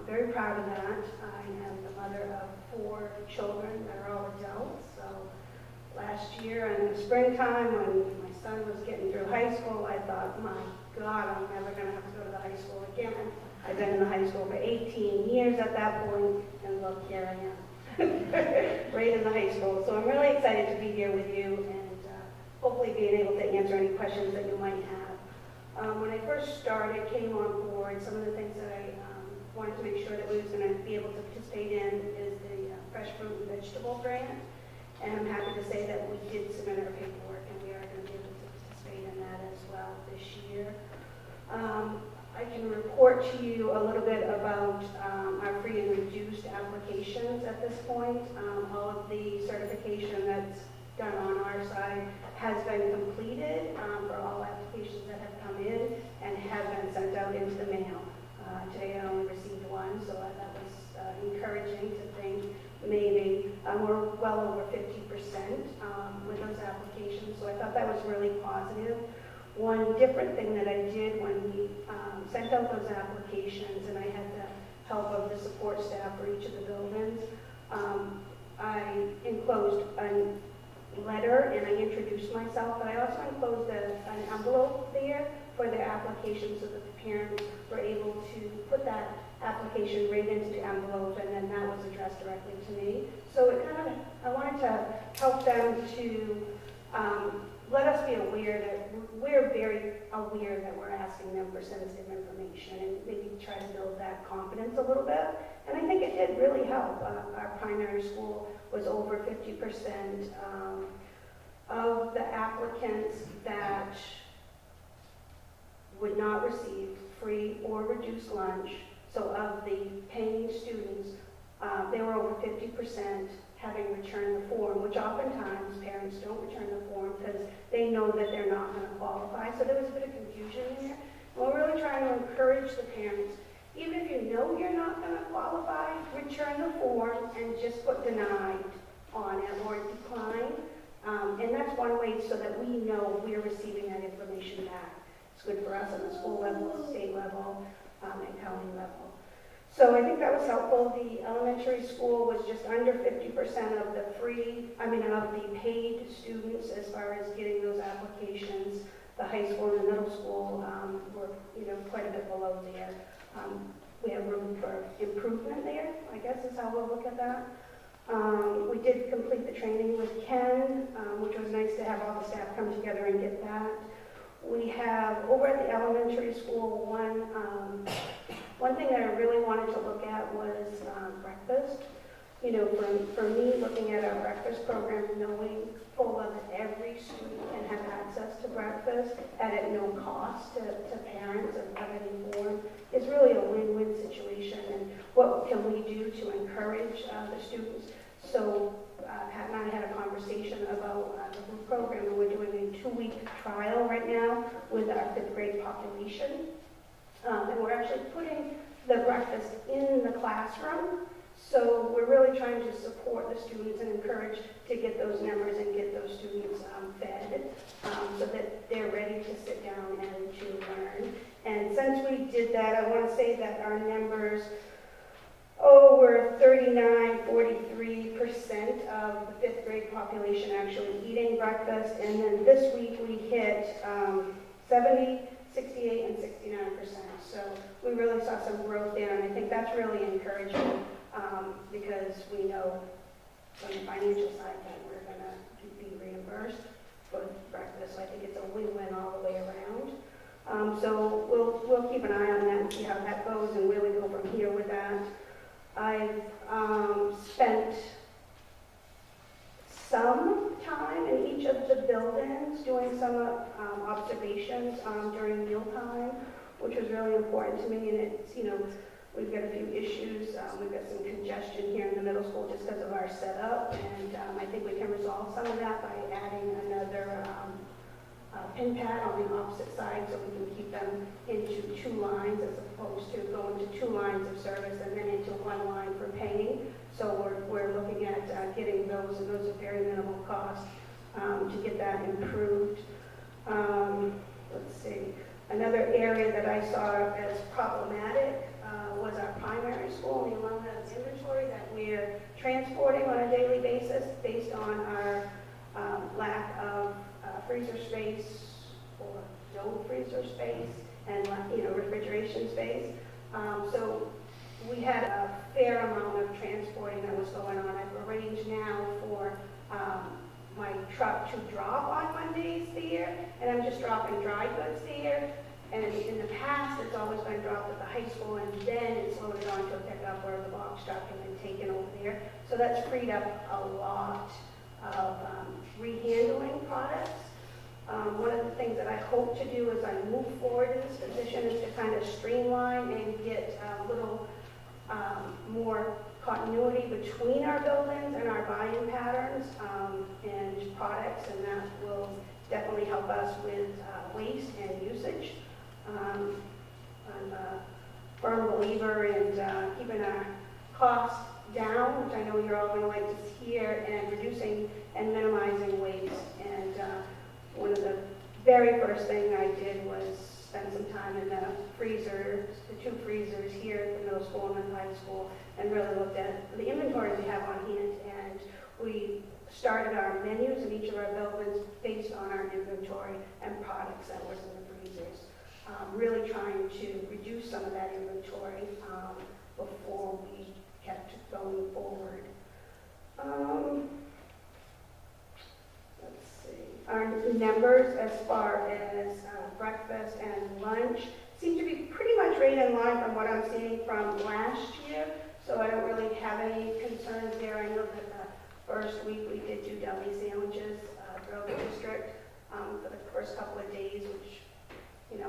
Very proud of that. I am the mother of 4 children that are all adults. So last year in the springtime when my son was getting through high school, I thought, my God, I'm never going to have to go to the high school again. I've been in the high school for 18 years at that point, and look, here I am, right in the high school. So I'm really excited to be here with you and hopefully being able to answer any questions that you might have. When I first started, came on board, some of the things that I wanted to make sure that we was going to be able to participate in is the fresh fruit and vegetable grant. And I'm happy to say that we did submit our paperwork and we are going to be able to participate in that as well this year. I can report to you a little bit about our free and reduced applications at this point. All of the certification that's done on our side has been completed for all applications that have come in and have been sent out into the mail. Today I only received one, so that was encouraging to think maybe we're well over 50% with those applications, so I thought that was really positive. One different thing that I did when we sent out those applications and I had the help of the support staff for each of the buildings, I enclosed a letter and I introduced myself, but I also enclosed an envelope there for the application so that the parents were able to put that application right into the envelope and then that was addressed directly to me. So it kind of, I wanted to help them to let us be aware that we're very aware that we're asking them for sensitive information and maybe try to build that confidence a little bit. And I think it did really help. Our primary school was over 50% of the applicants that would not receive free or reduced lunch. So of the paying students, they were over 50% having returned the form, which oftentimes parents don't return the form because they know that they're not going to qualify. So there was a bit of confusion there. We're really trying to encourage the parents, even if you know you're not going to qualify, return the form and just put denied on it or decline. And that's one way so that we know we're receiving that information back. It's good for us on the school level, state level, and county level. So I think that was helpful. The elementary school was just under 50% of the of the paid students as far as getting those applications. The high school and the middle school were, quite a bit below there. We have room for improvement there, I guess is how we'll look at that. We did complete the training with Ken, which was nice to have all the staff come together and get that. We have, over at the elementary school, one thing that I really wanted to look at was breakfast. For me, looking at our breakfast program, knowing full well that every student can have access to breakfast at no cost to parents of any form is really a win-win situation. And what can we do to encourage the students? So Pat and I had a conversation about the food program, and we're doing a 2-week trial right now with our 5th grade population. And we're actually putting the breakfast in the classroom. So we're really trying to support the students and encourage to get those numbers and get those students fed so that they're ready to sit down and to learn. And since we did that, I want to say that our numbers were 43% of the 5th grade population actually eating breakfast. And then this week we hit 70, 68, and 69%. So we really saw some growth there, and I think that's really encouraging because we know from the financial side that we're going to be reimbursed for breakfast. So I think it's a win-win all the way around. So we'll keep an eye on that and see how that goes and really go from here with that. I've spent some time in each of the buildings doing some observations during mealtime, which was really important to me. And it's, we've got a few issues. We've got some congestion here in the middle school just because of our setup, and I think we can resolve some of that by adding another pin pad on the opposite side so we can keep them into 2 lines as opposed to going to 2 lines of service and then into 1 line for paying. So we're looking at getting those, and those are very minimal cost to get that improved. Let's see. Another area that I saw as problematic was our primary school and the amount of inventory that we're transporting on a daily basis based on our lack of freezer space or no freezer space and refrigeration space. So we had a fair amount of transporting that was going on. I've arranged now for my truck to drop on Mondays there, and I'm just dropping dry goods there. And in the past, it's always been dropped at the high school, and then it's loaded onto a pickup or the box truck and then taken over there. So that's freed up a lot of rehandling products. One of the things that I hope to do as I move forward in this position is to kind of streamline and get a little more continuity between our buildings and our buying patterns and products, and that will definitely help us with waste and usage. I'm a firm believer in keeping our costs down, which I know you're all going to like to hear, and reducing and minimizing waste. And one of the very first thing I did was spend some time in the freezers, the 2 freezers here at the middle school and the high school, and really looked at the inventory we have on hand. And we started our menus in each of our buildings based on our inventory and products that was in the freezers. Really trying to reduce some of that inventory before we kept going forward. Let's see. Our numbers as far as breakfast and lunch seem to be pretty much right in line from what I'm seeing from last year, so I don't really have any concerns there. I know that the first week we did do deli sandwiches throughout the district for the first couple of days, which it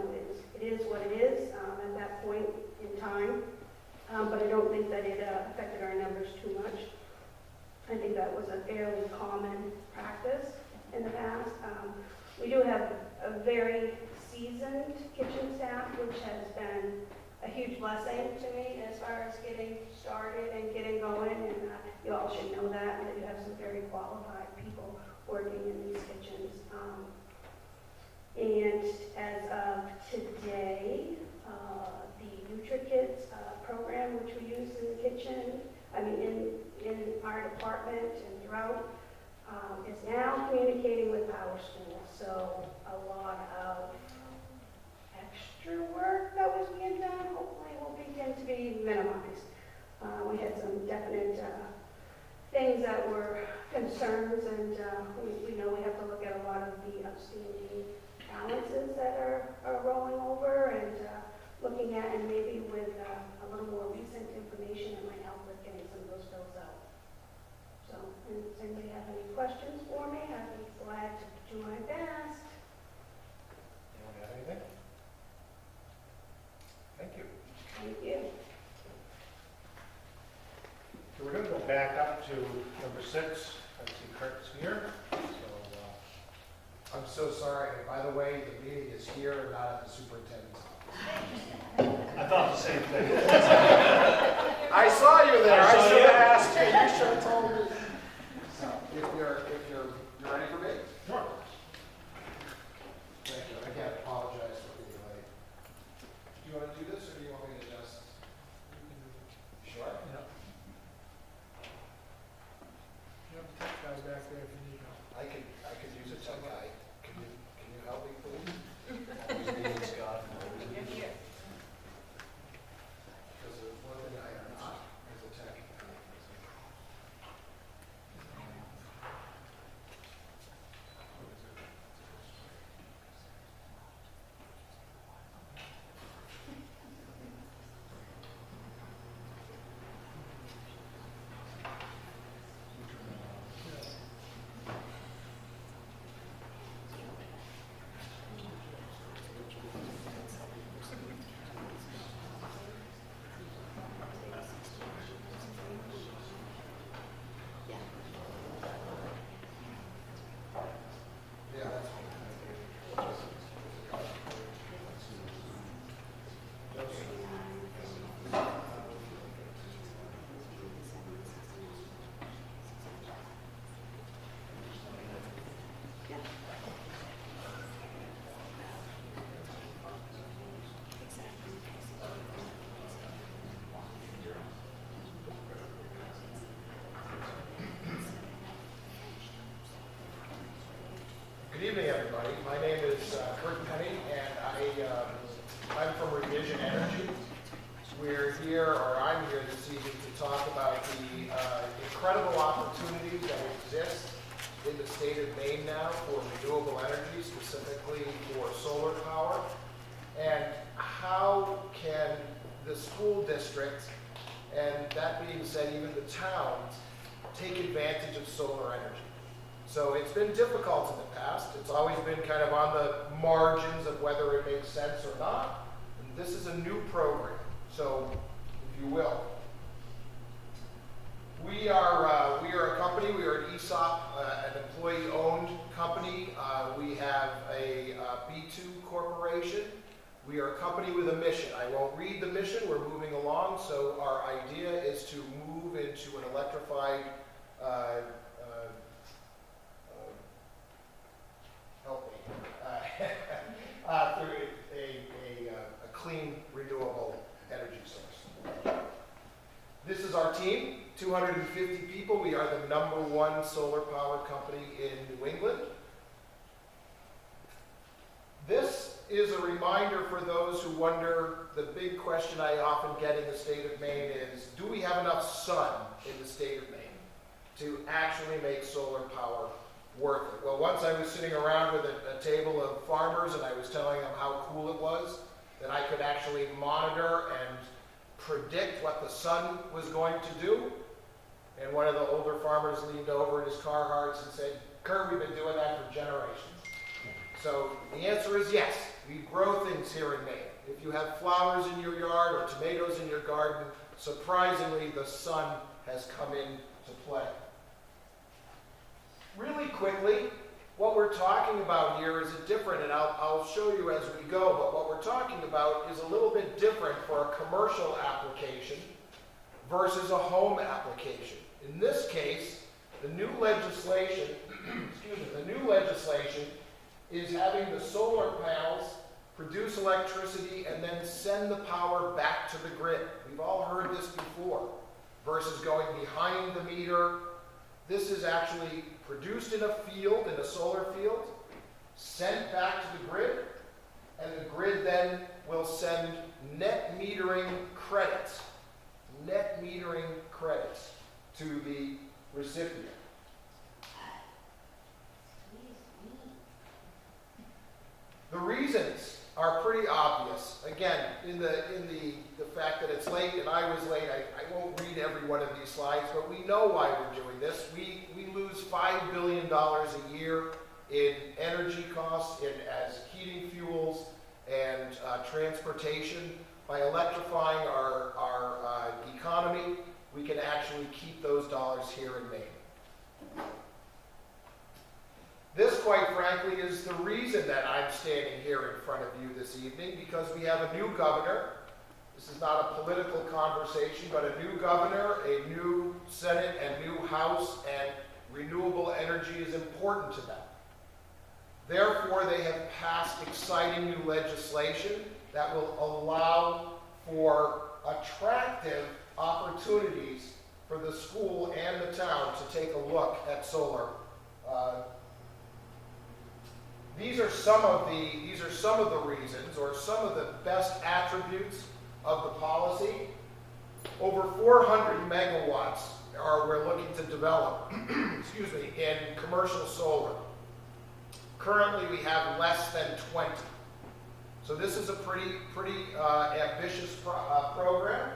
is what it is at that point in time, but I don't think that it affected our numbers too much. I think that was a fairly common practice in the past. We do have a very seasoned kitchen staff, which has been a huge blessing to me as far as getting started and getting going. And you all should know that you have some very qualified people working in these kitchens. And as of today, the NutriKids program, which we use in the kitchen, in our department and throughout, is now communicating with our school. So a lot of extra work that was being done hopefully will begin to be minimized. We had some definite things that were concerns, and we know we have to look at a lot of the outstanding balances that are rolling over, and looking at, and maybe with a little more recent information, it might help with getting some of those bills out. So, does anybody have any questions for me? I'd be glad to do my best. Anyone have anything? Thank you. Thank you. So we're going to go back up to number 6. I see Kurt's here. So I'm so sorry. By the way, the meeting is here and not at the superintendent's office. I thought the same thing. I saw you there. I saw should you. have asked you. You should have told me. So, if you're ready for me? Sure. Thank you. Again, apologize for being late. Do you want to do this, or do you want me to just? Sure. Yeah. You have the tech guy back there if you need help. I could use a tech guy. Can you help me, please? Always needing Scott. You're here. Because the one thing I am not is a tech. Yeah, that's Good evening, everybody. My name is Kurt Penny, and I'm from Revision Energy. We're here, or I'm here this evening to talk about the incredible opportunities that exist in the state of Maine now for renewable energy, specifically for solar power, and how can the school district, and that being said, even the towns, take advantage of solar energy. So it's been difficult in the past. It's always been kind of on the margins of whether it makes sense or not. And this is a new program, so if you will. We are a company. We are an ESOP, an employee-owned company. We have a B2 corporation. We are a company with a mission. I won't read the mission. We're moving along. So our idea is to move into an electrified help me, through a clean, renewable energy source. This is our team, 250 people. We are the #1 solar powered company in New England. This is a reminder for those who wonder, the big question I often get in the state of Maine is, do we have enough sun in the state of Maine to actually make solar power worth it? Well, once I was sitting around with a table of farmers and I was telling them how cool it was that I could actually monitor and predict what the sun was going to do. And one of the older farmers leaned over in his Carhartts and said, "Kurt, we've been doing that for generations." So the answer is yes, we grow things here in Maine. If you have flowers in your yard or tomatoes in your garden, surprisingly, the sun has come into play. Really quickly, what we're talking about here is a different, and I'll show you as we go, but what we're talking about is a little bit different for a commercial application versus a home application. In this case, the new legislation, excuse me, the new legislation is having the solar panels produce electricity and then send the power back to the grid. We've all heard this before, versus going behind the meter. This is actually produced in a field, in a solar field, sent back to the grid, and the grid then will send net metering credits to the recipient. The reasons are pretty obvious. Again, in the fact that it's late, and I was late, I won't read every one of these slides, but we know why we're doing this. We lose $5 billion a year in energy costs, as heating fuels and transportation. By electrifying our economy, we can actually keep those dollars here in Maine. This, quite frankly, is the reason that I'm standing here in front of you this evening, because we have a new governor. This is not a political conversation, but a new governor, a new Senate and new House, and renewable energy is important to them. Therefore, they have passed exciting new legislation that will allow for attractive opportunities for the school and the town to take a look at solar. These are some of the reasons, or some of the best attributes of the policy. Over 400 megawatts we're looking to develop, excuse me, in commercial solar. Currently, we have less than 20. So this is a pretty ambitious program.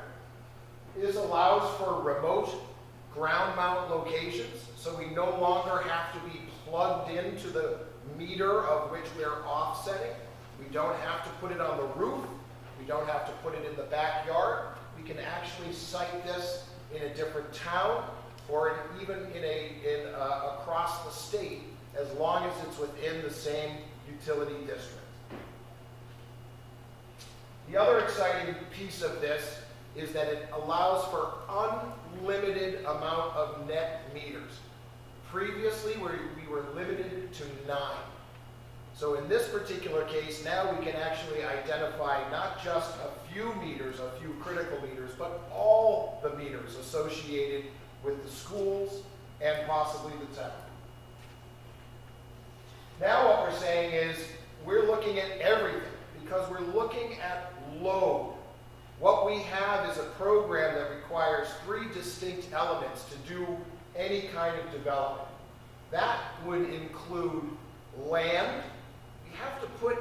This allows for remote ground mount locations, so we no longer have to be plugged into the meter of which we're offsetting. We don't have to put it on the roof. We don't have to put it in the backyard. We can actually site this in a different town, or even across the state, as long as it's within the same utility district. The other exciting piece of this is that it allows for unlimited amount of net meters. Previously, we were limited to 9. So in this particular case, now we can actually identify not just a few meters, a few critical meters, but all the meters associated with the schools and possibly the town. Now what we're saying is we're looking at everything, because we're looking at load. What we have is a program that requires 3 distinct elements to do any kind of development. That would include land. We have to put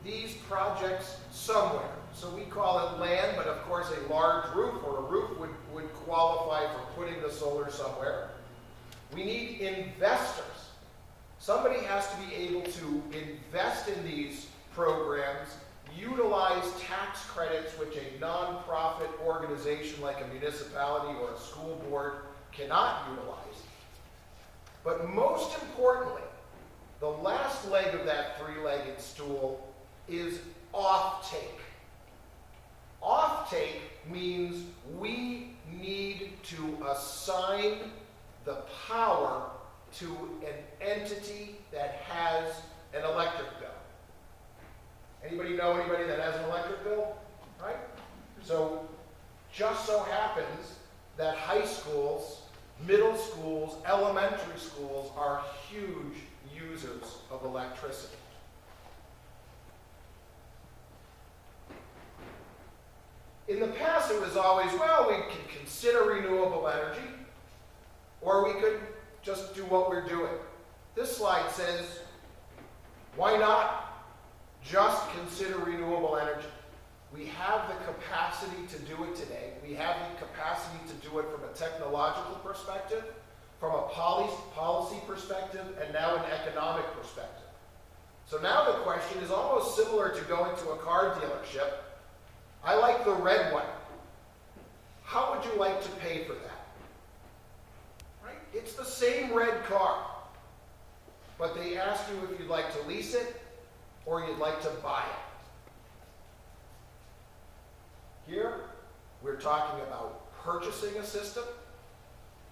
these projects somewhere. So we call it land, but of course a large roof or a roof would qualify for putting the solar somewhere. We need investors. Somebody has to be able to invest in these programs, utilize tax credits which a nonprofit organization like a municipality or a school board cannot utilize. But most importantly, the last leg of that 3-legged stool is offtake. Offtake means we need to assign the power to an entity that has an electric bill. Anybody know anybody that has an electric bill? Right? So, just so happens that high schools, middle schools, elementary schools are huge users of electricity. In the past, it was always, well, we can consider renewable energy, or we could just do what we're doing. This slide says, why not just consider renewable energy? We have the capacity to do it today. We have the capacity to do it from a technological perspective, from a policy perspective, and now an economic perspective. So now the question is almost similar to going to a car dealership. I like the red one. How would you like to pay for that? Right? It's the same red car. but they ask you if you'd like to lease it or you'd like to buy it. Here, we're talking about purchasing a system.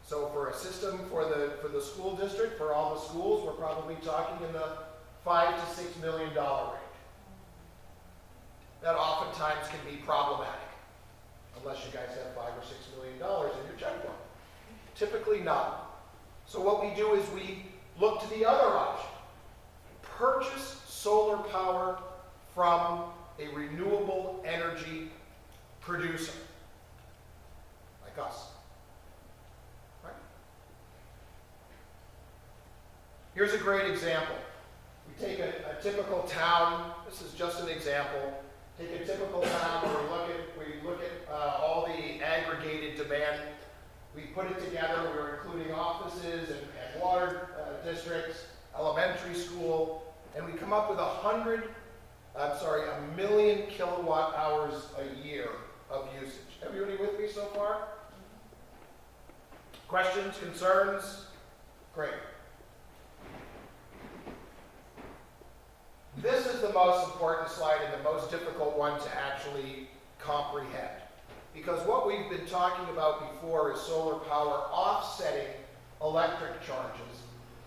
So for a system for the school district, for all the schools, we're probably talking in the $5 to $6 million range. That oftentimes can be problematic, unless you guys have $5 or $6 million in your checkbook. Typically not. So what we do is we look to the other option. Purchase solar power from a renewable energy producer, like us. Right? Here's a great example. We take a typical town. This is just an example. Take a typical town where we look at all the aggregated demand. We put it together. We're including offices and water districts, elementary school, and we come up with 1 million kilowatt hours a year of usage. Everybody with me so far? Questions, concerns? Great. This is the most important slide and the most difficult one to actually comprehend. Because what we've been talking about before is solar power offsetting electric charges.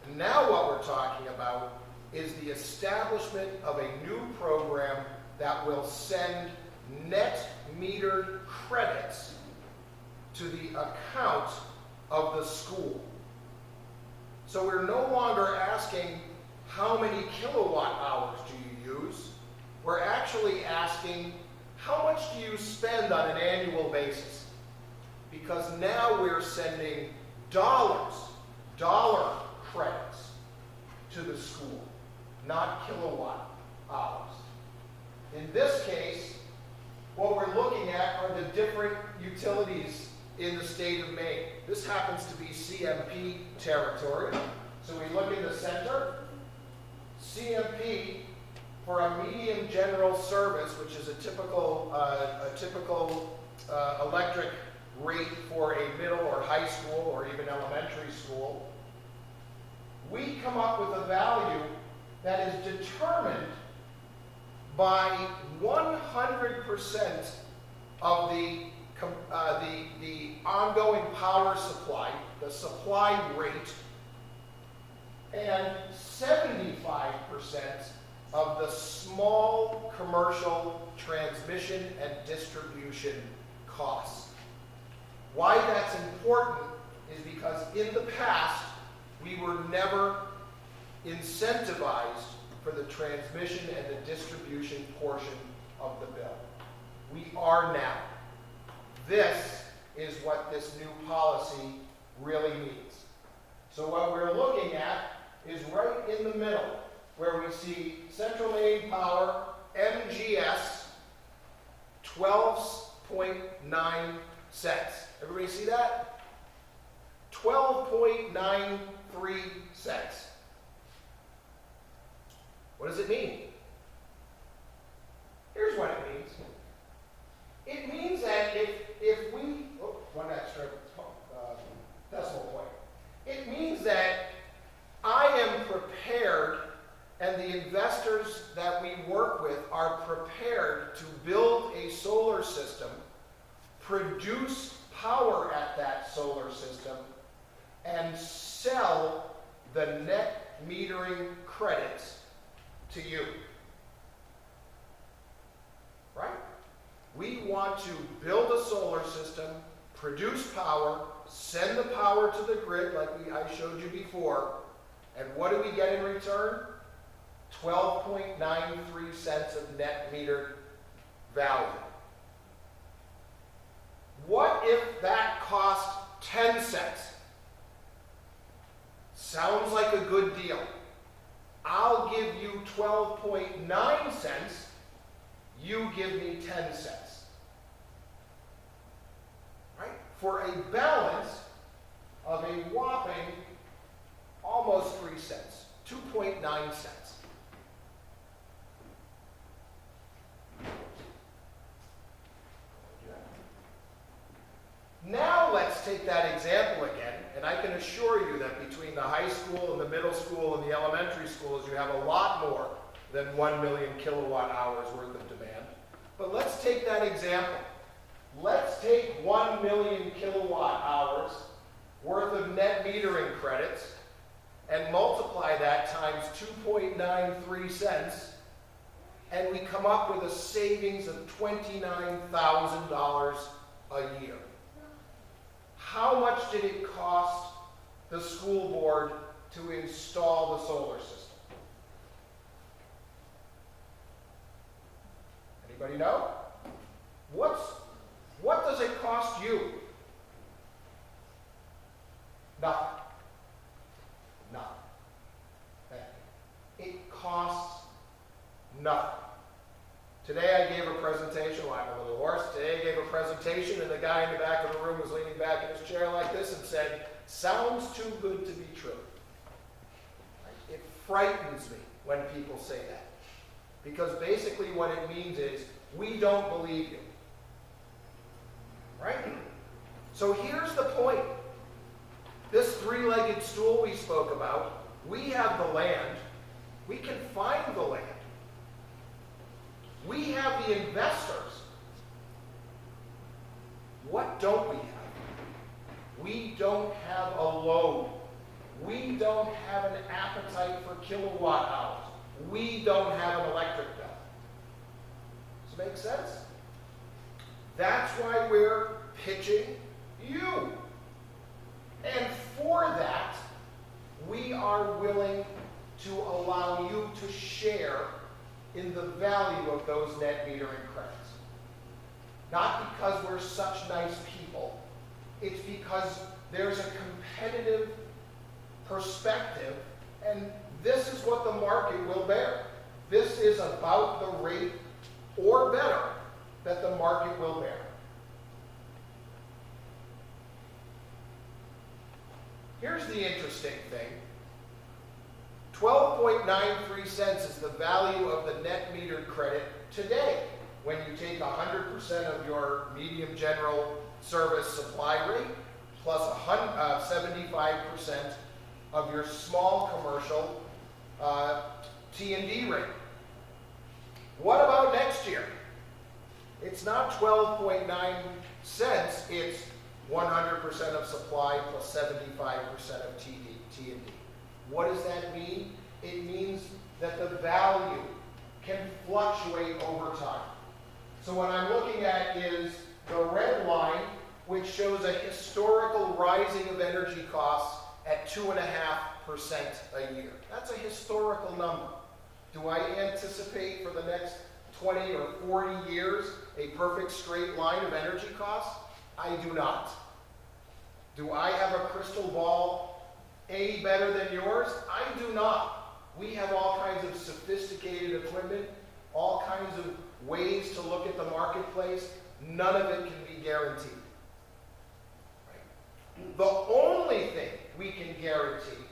And now what we're talking about is the establishment of a new program that will send net metered credits to the account of the school. So we're no longer asking how many kilowatt hours do you use. We're actually asking how much do you spend on an annual basis? Because now we're sending dollar credits to the school, not kilowatt hours. In this case, what we're looking at are the different utilities in the state of Maine. This happens to be CMP territory. So we look in the center. CMP for a medium general service, which is a typical electric rate for a middle or high school or even elementary school, we come up with a value that is determined by 100% of the ongoing power supply, the supply rate, and 75% of the small commercial transmission and distribution costs. Why that's important is because in the past, we were never incentivized for the transmission and the distribution portion of the bill. We are now. This is what this new policy really means. So what we're looking at is right in the middle, where we see Central Maine Power, MGS, 12.9 cents. Everybody see that? 12.93 cents. What does it mean? Here's what it means. It means that if we, one extra decimal point. It means that I am prepared, and the investors that we work with are prepared to build a solar system, produce power at that solar system, and sell the net metering credits to you. Right? We want to build a solar system, produce power, send the power to the grid like I showed you before, and what do we get in return? 12.93 cents of net metered value. What if that cost 10 cents? Sounds like a good deal. I'll give you 12.9 cents. You give me 10 cents. Right? For a balance of a whopping almost 3 cents, 2.9 cents. Now let's take that example again, and And I can assure you that between the high school and the middle school and the elementary schools, you have a lot more than 1 million kilowatt hours worth of demand. But let's take that example. Let's take 1 million kilowatt hours worth of net metering credits and multiply that times 2.93 cents, and we come up with a savings of $29,000 a year. How much did it cost the school board to install the solar system? Anybody know? What does it cost you? Nothing. Nothing. It costs nothing. Today I gave a presentation, well, I'm a little hoarse. Today I gave a presentation and the guy in the back of the room was leaning back in his chair like this and said, "Sounds too good to be true." It frightens me when people say that. Because basically what it means is, we don't believe you. Right? So here's the point. This three-legged stool we spoke about, we have the land. We can find the land. We have the investors. What don't we have? We don't have a load. We don't have an appetite for kilowatt hours. We don't have an electric bill. Does it make sense? That's why we're pitching you. And for that, we are willing to allow you to share in the value of those net metering credits. Not because we're such nice people. It's because there's a competitive perspective, and this is what the market will bear. This is about the rate or better that the market will bear. Here's the interesting thing. 12.93 cents is the value of the net metered credit today when you take 100% of your medium general service supply rate plus 75% of your small commercial T&D rate. What about next year? It's not 12.9 cents, it's 100% of supply plus 75% of T&D. What does that mean? It means that the value can fluctuate over time. So what I'm looking at is the red line, which shows a historical rising of energy costs at 2.5% a year. That's a historical number. Do I anticipate for the next 20 or 40 years a perfect straight line of energy costs? I do not. Do I have a crystal ball any better than yours? I do not. We have all kinds of sophisticated equipment, all kinds of ways to look at the marketplace. None of it can be guaranteed. Right? The only thing we can guarantee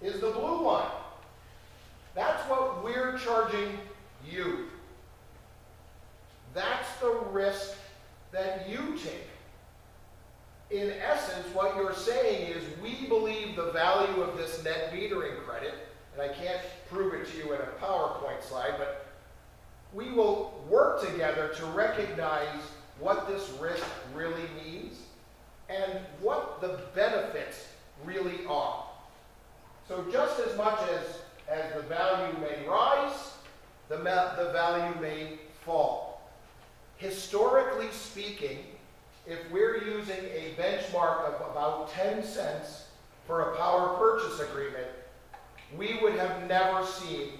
is the blue line. That's what we're charging you. That's the risk that you take. In essence, what you're saying is we believe the value of this net metering credit, and I can't prove it to you in a PowerPoint slide, but we will work together to recognize what this risk really means and what the benefits really are. So just as much as the value may rise, the value may fall. Historically speaking, if we're using a benchmark of about 10 cents for a power purchase agreement, we would have never seen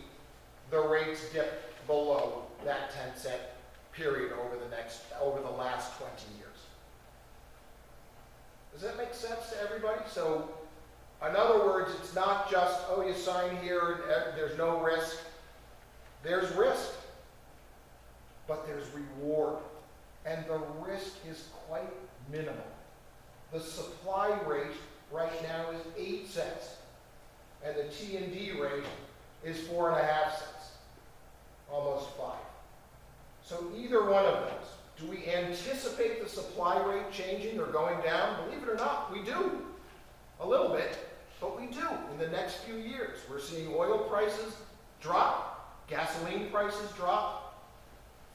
the rates dip below that 10-cent period over the last 20 years. Does that make sense to everybody? So, in other words, it's not just, oh, you sign here and there's no risk. There's risk, but there's reward. And the risk is quite minimal. The supply rate right now is 8 cents, and the T&D rate is 4.5 cents, almost 5. So either one of those. Do we anticipate the supply rate changing or going down? Believe it or not, we do. a little bit, but we do in the next few years. We're seeing oil prices drop, gasoline prices drop,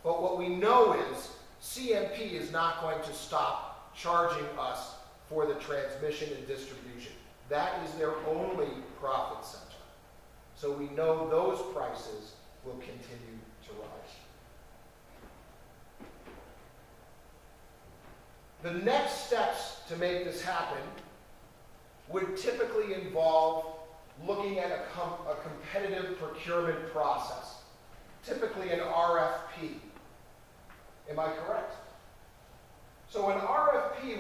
but what we know is CMP is not going to stop charging us for the transmission and distribution. That is their only profit center. So we know those prices will continue to rise. The next steps to make this happen would typically involve looking at a competitive procurement process, typically an RFP. Am I correct? So an RFP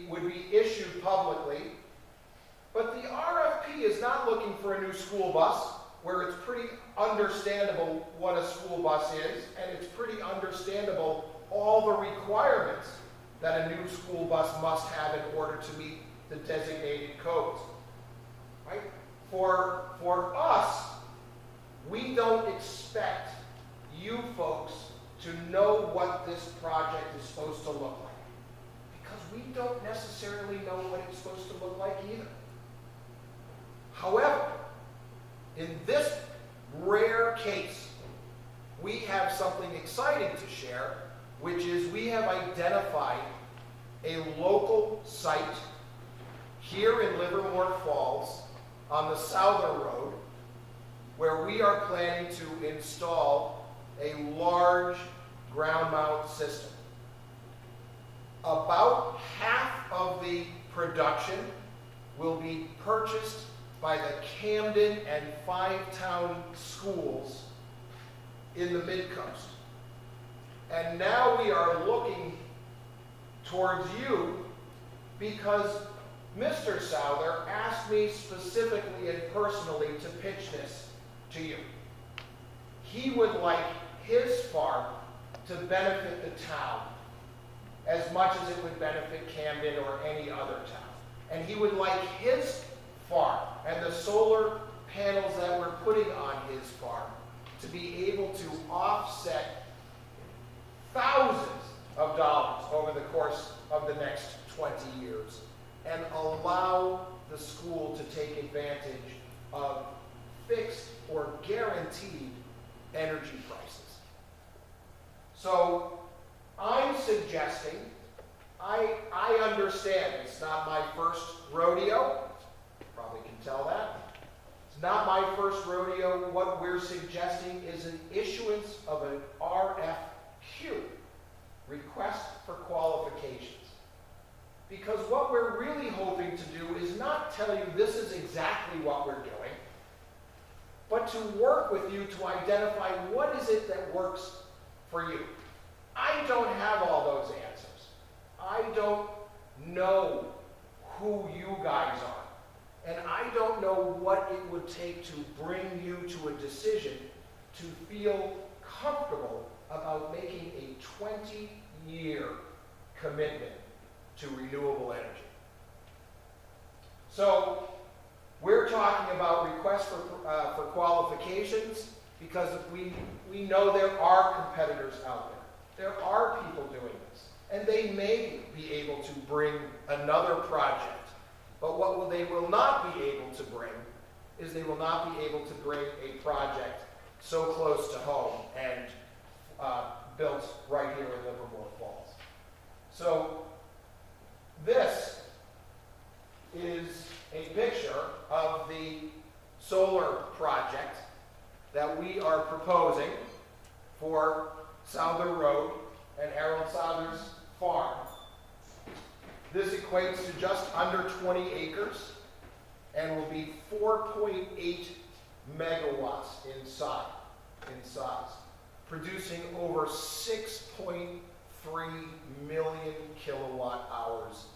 would be issued publicly, but the RFP is not looking for a new school bus, where it's pretty understandable what a school bus is, and it's pretty understandable all the requirements that a new school bus must have in order to meet the designated codes. Right? For us, we don't expect you folks to know what this project is supposed to look like, because we don't necessarily know what it's supposed to look like either. However, in this rare case, we have something exciting to share, which is we have identified a local site here in Livermore Falls on the Souther Road, where we are planning to install a large ground mount system. About half of the production will be purchased by the Camden and Five-Town schools in the Mid-Coast. And now we are looking towards you because Mr. Souther asked me specifically and personally to pitch this to you. He would like his farm to benefit the town as much as it would benefit Camden or any other town. And he would like his farm and the solar panels that we're putting on his farm to be able to offset thousands of dollars over the course of the next 20 years and allow the school to take advantage of fixed or guaranteed energy prices. So I'm suggesting, I understand it's not my first rodeo, probably can tell that. It's not my first rodeo. What we're suggesting is an issuance of an RFQ, request for qualifications. Because what we're really hoping to do is not tell you this is exactly what we're doing, but to work with you to identify what is it that works for you. I don't have all those answers. I don't know who you guys are. And I don't know what it would take to bring you to a decision to feel comfortable about making a 20-year commitment to renewable energy. So we're talking about requests for qualifications because we know there are competitors out there. There are people doing this. And they may be able to bring another project. But what they will not be able to bring is they will not be able to bring a project so close to home and built right here in Livermore Falls. So this is a picture of the solar project that we are proposing for Souther Road and Harold Souther's farm. This equates to just under 20 acres and will be 4.8 megawatts in size, producing over 6.3 million kilowatt hours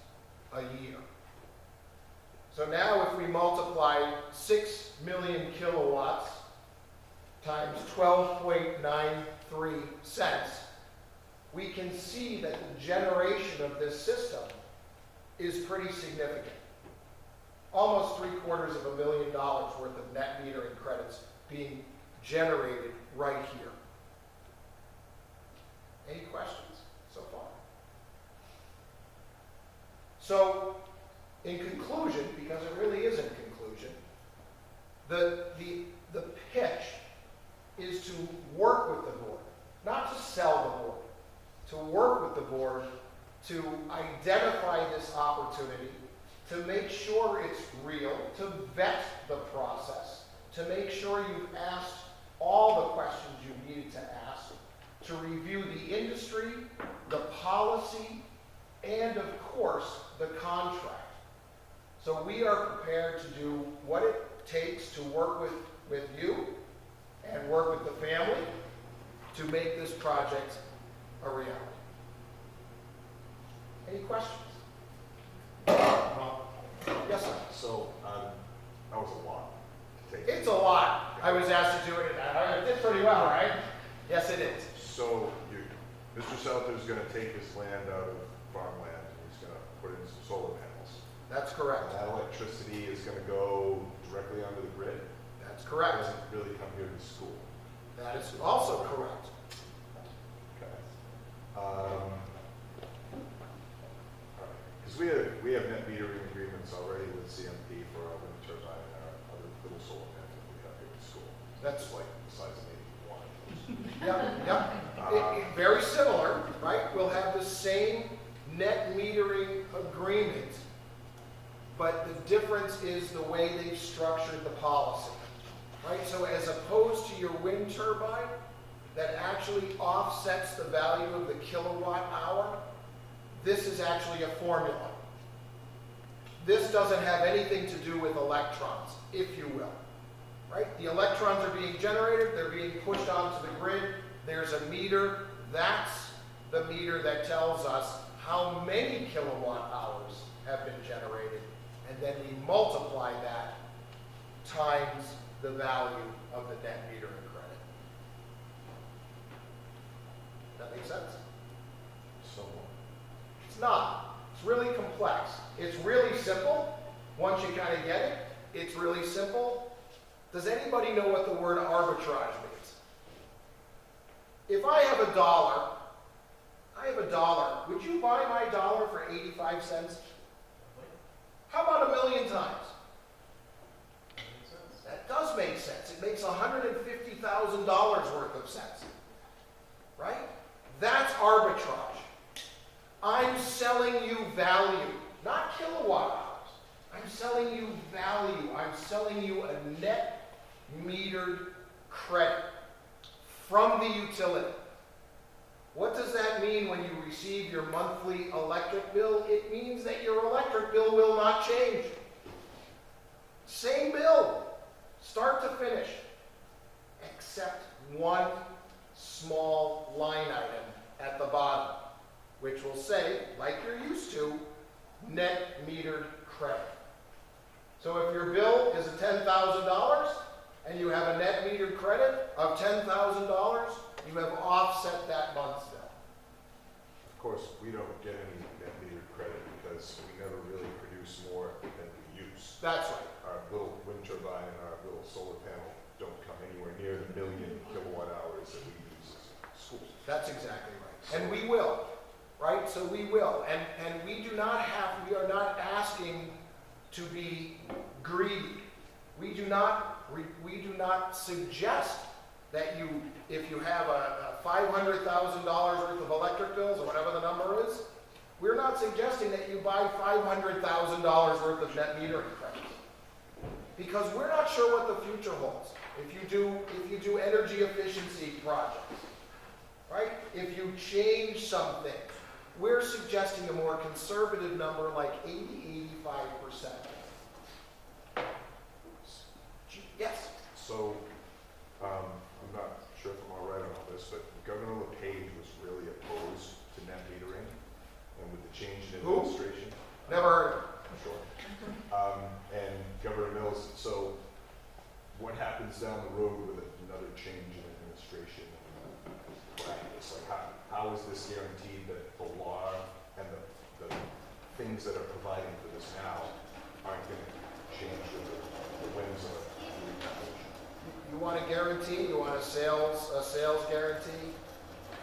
a year. So now if we multiply 6 million kilowatts times 12.93 cents, we can see that the generation of this system is pretty significant. Almost $750,000 worth of net metering credits being generated right here. Any questions so far? So in conclusion, because it really is in conclusion, the pitch is to work with the board, not to sell the board, to work with the board to identify this opportunity, to make sure it's real, to vet the process, to make sure you've asked all the questions you needed to ask, to review the industry, the policy, and of course, the contract. So we are prepared to do what it takes to work with you and work with the family to make this project a reality. Any questions? Yes, sir. So, that was a lot to take. It's a lot. I was asked to do it, and I did pretty well, right? Yes, it is. So, Mr. Souther's gonna take his land out of farmland, and he's gonna put in some solar panels. That's correct. And that electricity is gonna go directly onto the grid? That's It correct. doesn't really come here to the school. That is also correct. Okay. Because we have net metering agreements already with CMP for our wind turbine and our other little solar panels we have here at school. That's Like the size of maybe one. Very similar, right? We'll have the same net metering agreement, but the difference is the way they've structured the policy, right? So as opposed to your wind turbine that actually offsets the value of the kilowatt hour, this is actually a formula. This doesn't have anything to do with electrons, if you will, right? The electrons are being generated, they're being pushed onto the grid, there's a meter, that's the meter that tells us how many kilowatt hours have been generated, and then we multiply that times the value of the net metering credit. Does that make sense? Somewhat. It's not. It's really complex. It's really simple. Once you kind of get it, it's really simple. Does anybody know what the word arbitrage means? If I have a dollar, would you buy my dollar for 85 cents? How about a million times? That does make sense. It makes $150,000 worth of sense. Right? That's arbitrage. I'm selling you value, not kilowatt hours. I'm selling you value. I'm selling you a net metered credit from the utility. What does that mean when you receive your monthly electric bill? It means that your electric bill will not change. Same bill, start to finish, except one small line item at the bottom, which will say, like you're used to, net metered credit. So if your bill is $10,000 and you have a net metered credit of $10,000, you have offset that month's bill. Of course, we don't get any net metered credit because we never really produce more than we use. That's right. Our little wind turbine and our little solar panel don't come anywhere near the million kilowatt hours that we use as schools. That's exactly right. And we will, right? So we will. And we are not asking to be greedy. We do not suggest that if you have a $500,000 worth of electric bills, or whatever the number is, we're not suggesting that you buy $500,000 worth of net metering credits. Because we're not sure what the future holds. If you do energy efficiency projects, right? If you change something, we're suggesting a more conservative number like 80–85%. Yes? So, I'm not sure if I'm all right on all this, but Governor LePage was really opposed to net metering, and with the change in Who? administration. Never heard of it. Sure. And Governor Mills, so what happens down the road with another change in administration and practice? Like how is this guaranteed that the law and the things that are providing for this now aren't going to change with the winds of the administration? You want a guarantee? You want a sales guarantee?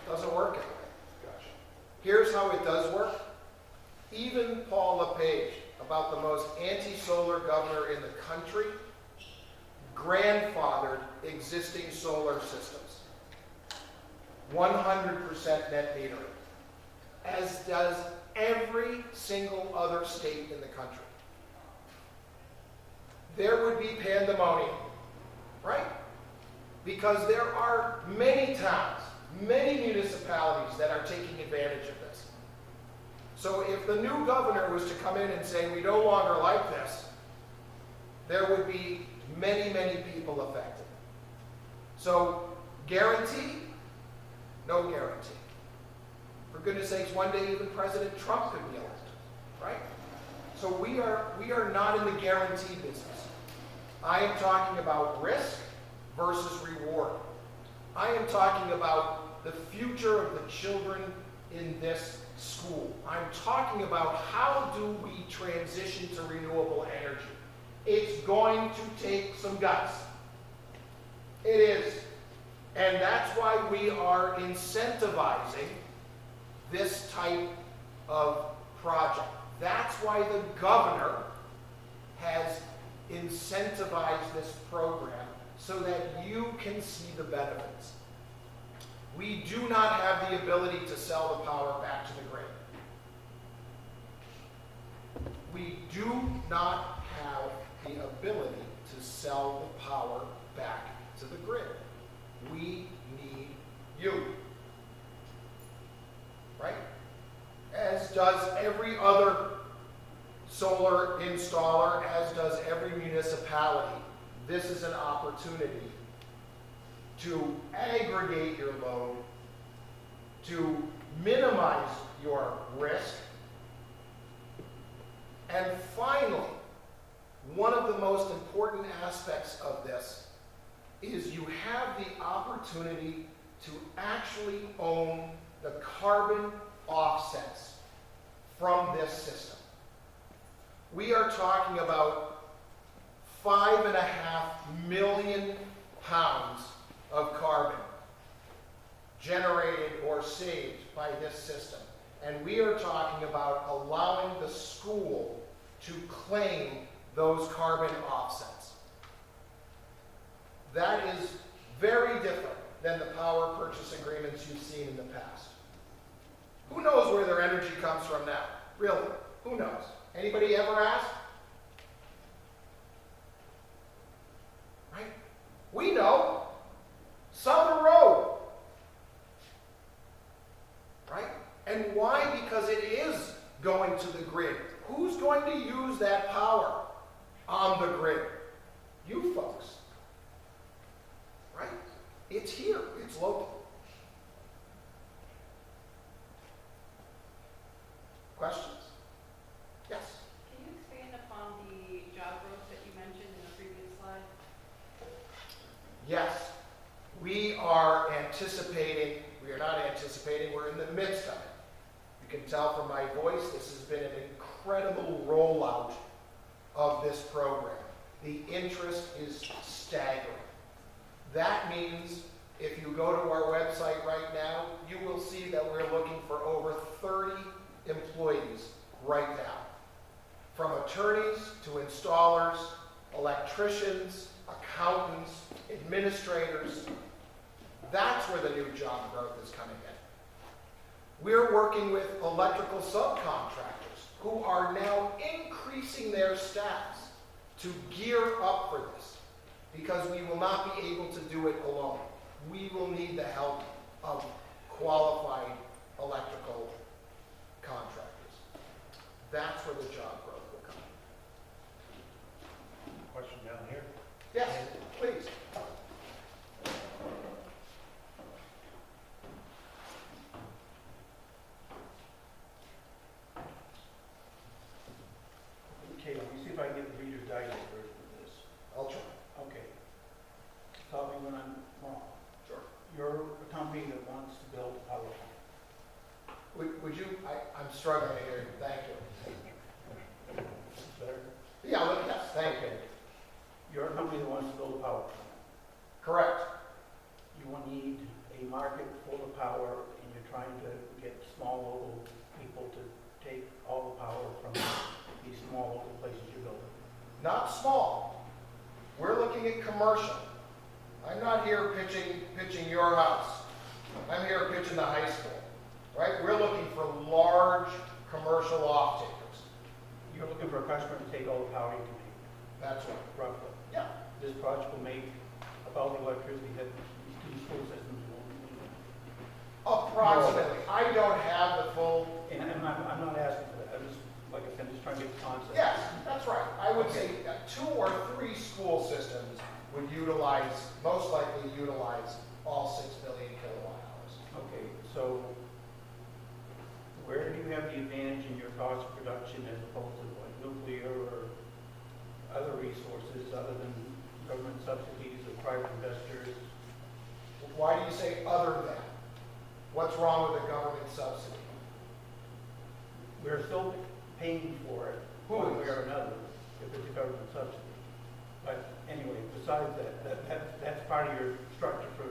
Doesn't work that way. Gotcha. Here's how it does work. Even Paul LePage about the most anti-solar governor in the country grandfathered existing solar systems. 100% net metering, as does every single other state in the country. There would be pandemonium, right? Because there are many towns, many municipalities that are taking advantage of this. So if the new governor was to come in and say, we no longer like this, there would be many, many people affected. So guarantee? No guarantee. For goodness sakes, one day even President Trump could be elected, right? So we are not in the guarantee business. I am talking about risk versus reward. I am talking about the future of the children in this school. I'm talking about how do we transition to renewable energy. It's going to take some guts. It is. And that's why we are incentivizing this type of project. That's why the governor has incentivized this program so that you can see the benefits. We do not have the ability to sell the power back to the grid. We do not have the ability to sell the power back to the grid. We need you. Right? As does every other solar installer, as does every municipality. This is an opportunity to aggregate your load, to minimize your risk, and finally, one of the most important aspects of this is you have the opportunity to actually own the carbon offsets from this system. We are talking about 5.5 million pounds of carbon generated or saved by this system. And we are talking about allowing the school to claim those carbon offsets. That is very different than the power purchase agreements you've seen in the past. Who knows where their energy comes from now? Really? Who knows? Anybody ever asked? Right? We know. Southern Road. Right? And why? Because it is going to the grid. Who's going to use that power on the grid? You folks. Right? It's here. It's local. Questions? Yes? Can you expand upon the job growth that you mentioned in the previous slide? Yes. We are anticipating, we are not anticipating, we're in the midst of it. You can tell from my voice, this has been an incredible rollout of this program. The interest is staggering. That means if you go to our website right now, you will see that we're looking for over 30 employees right now. From attorneys to installers, electricians, accountants, administrators. That's where the new job growth is coming in. We're working with electrical subcontractors who are now increasing their staffs to gear up for this, because we will not be able to do it alone. We will need the help of qualified electrical contractors. That's where the job growth will come. Question down here. Yes, please. Okay, let me see if I can get the Reader's Digest version of this. I'll try. Okay. Tell me when I'm wrong. Sure. You're a company that wants to build a power plant. Would you, I'm struggling here. Thank you. Better? Yeah, yes, thank you. You're a company that wants to build a power plant. Correct. You need a market for the power, and you're trying to get small local people to take all the power from these small not small. We're looking at commercial. I'm not here pitching your house. I'm here pitching the high school, right? We're looking for large commercial off-takers. You're looking for a customer to take all the power you can make, That's right. roughly. Yeah. This project will make about the electricity that these two school systems will need. Approximately. I don't have the full. And I'm not asking for that, I'm just, like I said, I'm just trying to get the concept. Yes, that's right. I would say 2 or 3 school systems would utilize, most likely utilize all 6 billion kilowatt hours. Okay, so where do you have the advantage in your cost of production as opposed to like nuclear or other resources other than government subsidies or private investors? Why do you say other than? What's wrong with a government subsidy? We're still paying for it, one way or another, if it's a government subsidy. But anyway, besides that's part of your structure for.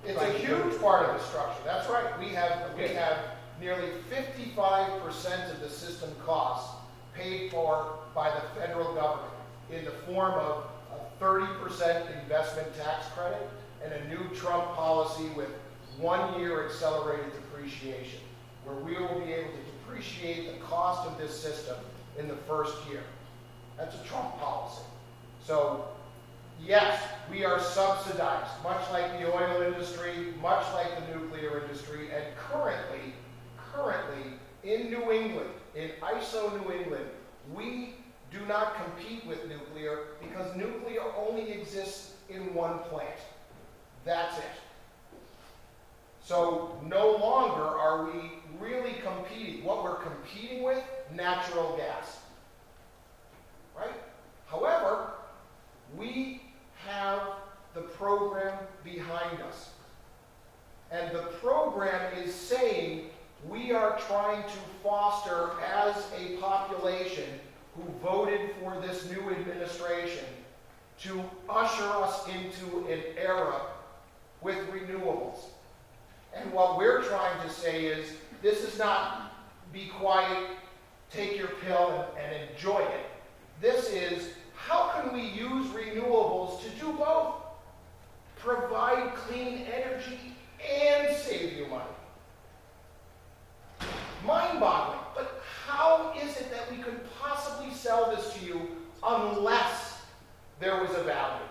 It's a huge part of the structure. That's right. We have nearly 55% of the system costs paid for by the federal government in the form of a 30% investment tax credit and a new Trump policy with 1-year accelerated depreciation, where we will be able to depreciate the cost of this system in the first year. That's a Trump policy. So, yes, we are subsidized, much like the oil industry, much like the nuclear industry, and currently, in New England, in ISO New England, we do not compete with nuclear because nuclear only exists in one plant. That's it. So no longer are we really competing. What we're competing with, natural gas. Right? However, we have the program behind us. And the program is saying we are trying to foster, as a population who voted for this new administration, to usher us into an era with renewables. And what we're trying to say is, this is not be quiet, take your pill and enjoy it. This is, how can we use renewables to do both? Provide clean energy and save you money. Mind-boggling, but how is it that we could possibly sell this to you unless there was a value?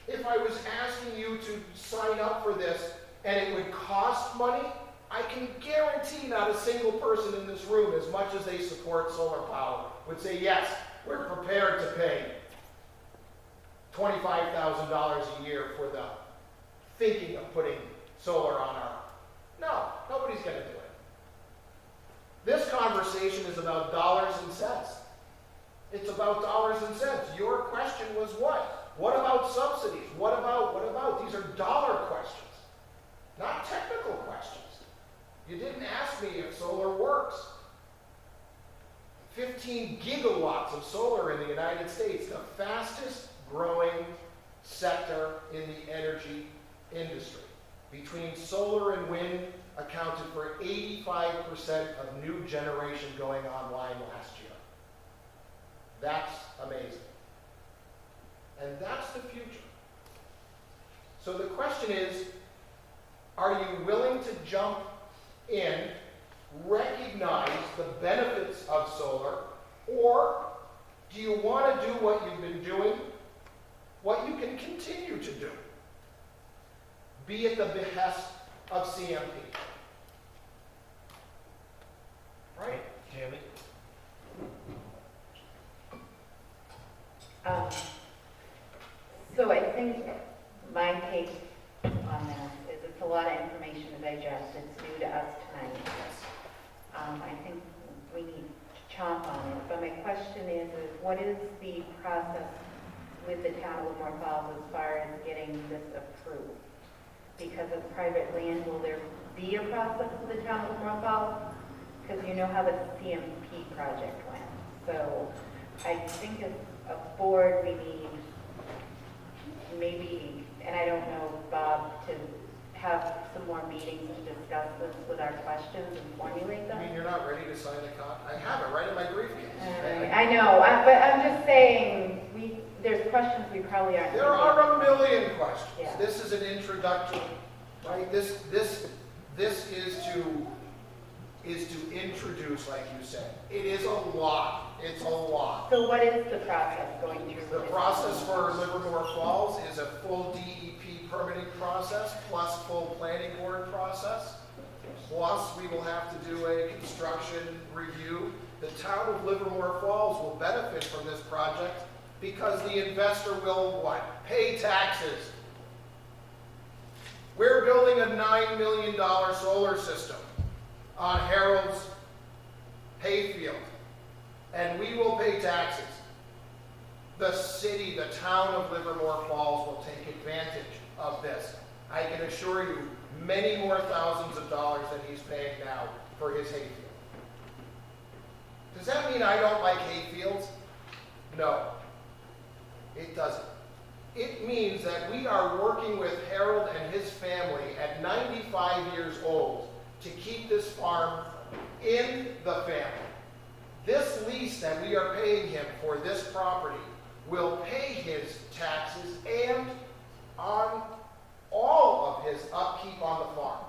If I was asking you to sign up for this and it would cost money, I can guarantee not a single person in this room, as much as they support solar power, would say, yes, we're prepared to pay $25,000 a year for the thinking of putting solar on our... No, nobody's going to do it. This conversation is about dollars and cents. It's about dollars and cents. Your question was what? What about subsidies? What about? These are dollar questions, not technical questions. You didn't ask me if solar works. 15 gigawatts of solar in the United States, the fastest growing sector in the energy industry. Between solar and wind, accounted for 85% of new generation going online last year. That's amazing. And that's the future. So the question is, are you willing to jump in, recognize the benefits of solar, or do you want to do what you've been doing, what you can continue to do? Be at the behest of CMP. Right? Jamie? So I think my take on this is it's a lot of information to digest. It's new to us tonight. I think we need to chomp on it. But my question is what is the process with the town of Lamar Falls as far as getting this approved? Because of private land, will there be a process with the town of Lamar Falls? Because you know how the CMP project went. So I think as a board, we need maybe, and I don't know, Bob, to have some more meetings to discuss this with our questions and formulate them. I mean, you're not ready to sign the contract? I have it right in my briefcase. I know, but I'm just saying, there's questions we probably aren't. There are a million questions. Yeah. This is an introduction, right? This is to introduce, like you said. It is a lot. It's a lot. So what is the process going through? The process for Livermore Falls is a full DEP permitting process plus full planning board process. Plus, we will have to do a construction review. The town of Livermore Falls will benefit from this project because the investor will what? Pay taxes. We're building a $9 million solar system on Harold's hayfield, and we will pay taxes. The city, the town of Livermore Falls will take advantage of this. I can assure you, many more thousands of dollars than he's paying now for his hayfield. Does that mean I don't like hayfields? No, it doesn't. It means that we are working with Harold and his family at 95 years old to keep this farm in the family. This lease that we are paying him for this property will pay his taxes and on all of his upkeep on the farm.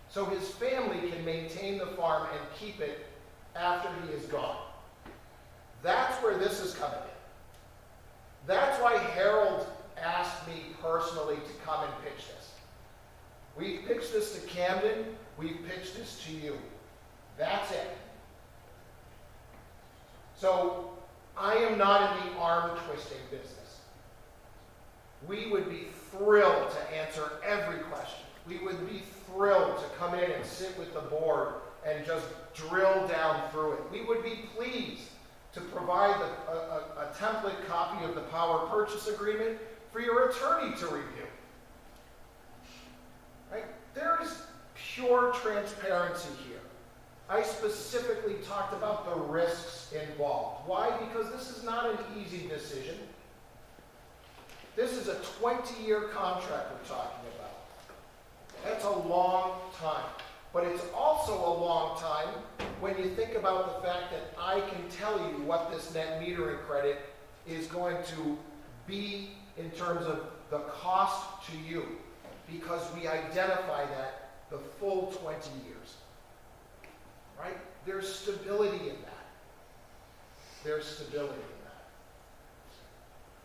So his family can maintain the farm and keep it after he is gone. That's where this is coming in. That's why Harold asked me personally to come and pitch this. We've pitched this to Camden, we've pitched this to you. That's it. So I am not in the arm twisting business. We would be thrilled to answer every question. We would be thrilled to come in and sit with the board and just drill down through it. We would be pleased to provide a template copy of the power purchase agreement for your attorney to review. Right? There is pure transparency here. I specifically talked about the risks involved. Why? Because this is not an easy decision. This is a 20-year contract we're talking about. That's a long time. But it's also a long time when you think about the fact that I can tell you what this net metering credit is going to be in terms of the cost to you, because we identify that the full 20 years. Right? There's stability in that. There's stability in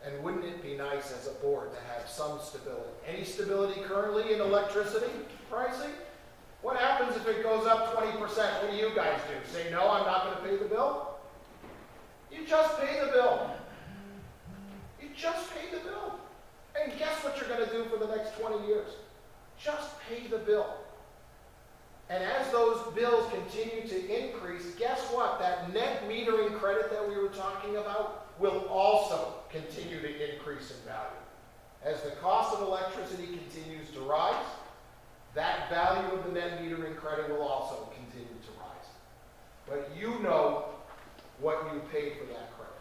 that. And wouldn't it be nice as a board to have some stability? Any stability currently in electricity pricing? What happens if it goes up 20%? What do you guys do? Say, no, I'm not going to pay the bill? You just pay the bill. You just pay the bill. And guess what you're going to do for the next 20 years? Just pay the bill. And as those bills continue to increase, guess what? That net metering credit that we were talking about will also continue to increase in value. As the cost of electricity continues to rise, that value of the net metering credit will also continue to rise. But you know what you paid for that credit.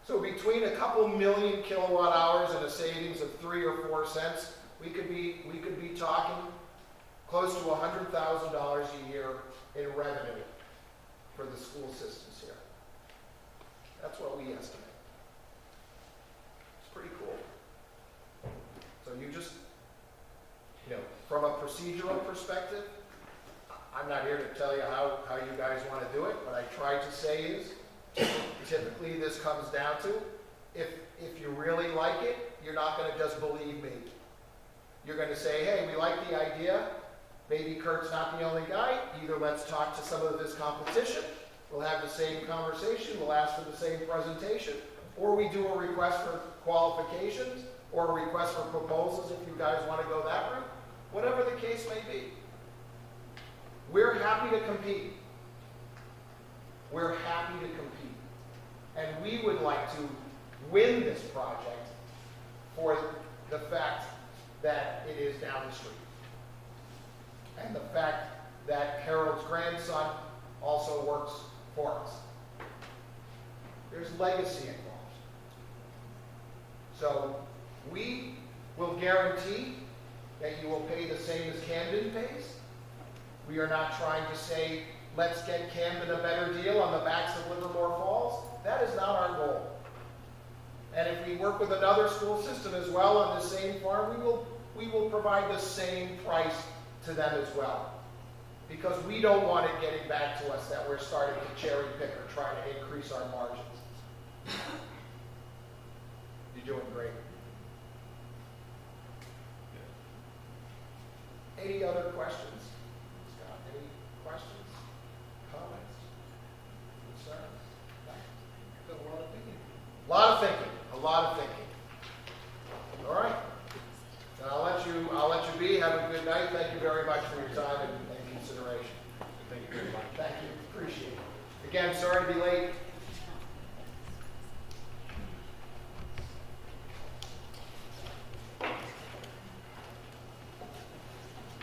So between a couple million kilowatt hours and a savings of 3 or 4 cents, we could be talking close to $100,000 a year in revenue for the school systems here. That's what we estimate. It's pretty cool. So you just, from a procedural perspective, I'm not here to tell you how you guys want to do it. What I try to say is, typically this comes down to, if you really like it, you're not going to just believe me. You're going to say, hey, we like the idea. Maybe Kurt's not the only guy. Either let's talk to some of this competition, we'll have the same conversation, we'll ask for the same presentation, or we do a request for qualifications, or a request for proposals if you guys want to go that route. Whatever the case may be. We're happy to compete. We're happy to compete. And we would like to win this project for the fact that it is down the street. And the fact that Harold's grandson also works for us. There's legacy involved. So we will guarantee that you will pay the same as Camden pays. We are not trying to say, let's get Camden a better deal on the backs of Livermore Falls. That is not our goal. And if we work with another school system as well on the same farm, we will provide the same price to them as well. Because we don't want it getting back to us that we're starting to cherry pick or trying to increase our margins. You're doing great. Any other questions? Scott, any questions, comments, concerns? No? A lot of thinking. A lot of thinking. A lot of thinking. All right. Then I'll let you be. Have a good night. Thank you very much for your time and consideration. Thank you very much. Thank you. Appreciate it. Again, sorry to be late.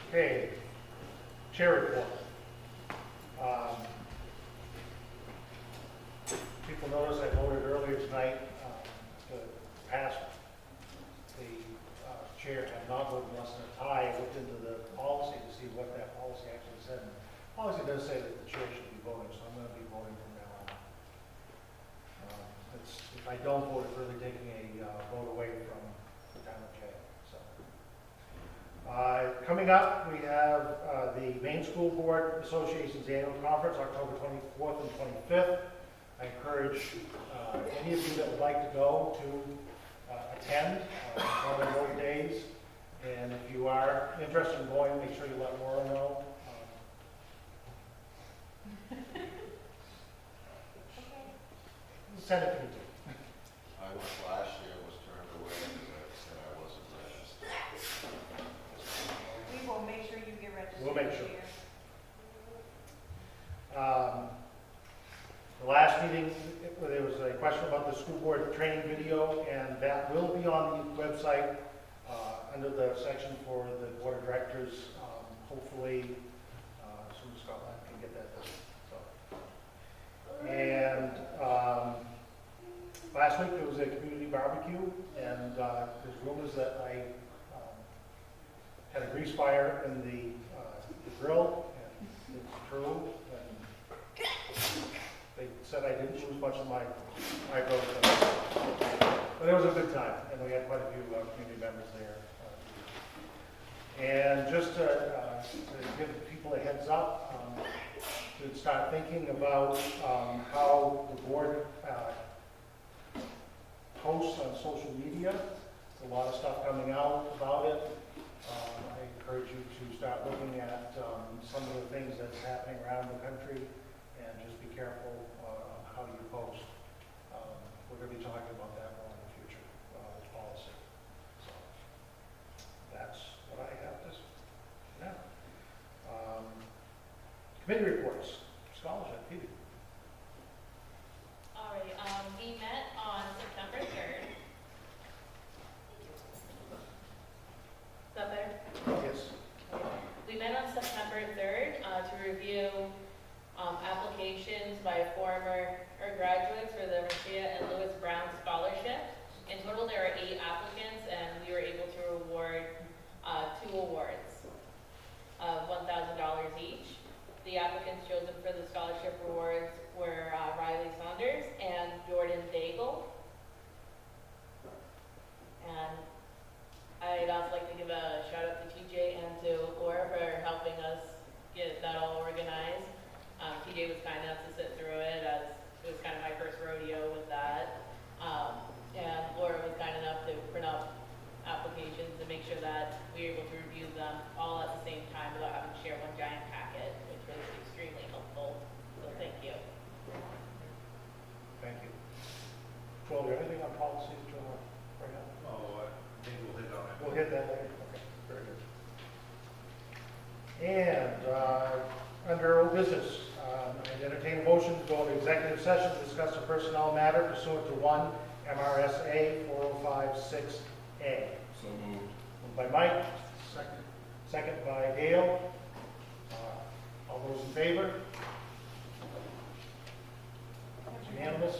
Okay, chair report. People notice I voted earlier tonight to pass the chair had not voted unless in a tie. I looked into the policy to see what that policy actually said. And the policy does say that the chair should be voting, so I'm going to be voting from now on. If I don't vote, it's really taking a vote away from the town of chair. So. Coming up, we have the Maine School Board Association's annual conference, October 24th and 25th. I encourage any of you that would like to go to attend one of those days. And if you are interested in going, make sure you let Laura know. Send it to me too. I went last year, was turned away because I said I wasn't registered. We will make sure you get registered. We'll make sure. Here. The last meeting, there was a question about the school board training video, and that will be on the website under the section for the board of directors. Hopefully, as soon as Scotland can get that done. So. And last week there was a community barbecue, and there's rumors that I had a grease fire in the grill, and it's true. And they said I didn't lose much of my eyebrows, but it was a good time, and we had quite a few community members there. And just to give people a heads up, to start thinking about how the board posts on social media. There's a lot of stuff coming out about it. I encourage you to start looking at some of the things that's happening around the country, and just be careful how you post. We're going to be talking about that more in the future, with policy. So that's what I have this now. Committee reports. Scholarship, Peter. All right, we met on September 3rd. Is that better? Yes. We met on September 3rd to review applications by former or graduates for the Marcia and Lewis Brown Scholarship. In total, there are 8 applicants, and we were able to award 2 awards of $1,000 each. The applicants chosen for the scholarship awards were Riley Saunders and Jordan Daigle. And I'd also like to give a shout out to TJ and to Laura for helping us get that all organized. TJ was kind enough to sit through it, as it was kind of my first rodeo with that. And Laura was kind enough to print up applications and make sure that we were able to review them all at the same time without having to share one giant packet, which was extremely helpful. So thank you. Thank you. Joel, do you have anything on policy that you want to bring up? Oh, I think we'll hit on it. We'll hit that later. Okay, very good. And under old business, I entertain a motion to go into executive session to discuss a personnel matter pursuant to 1 MRSA 4056A. So moved. Moved by Mike. Second. Second by Dale. All those in favor? It's unanimous.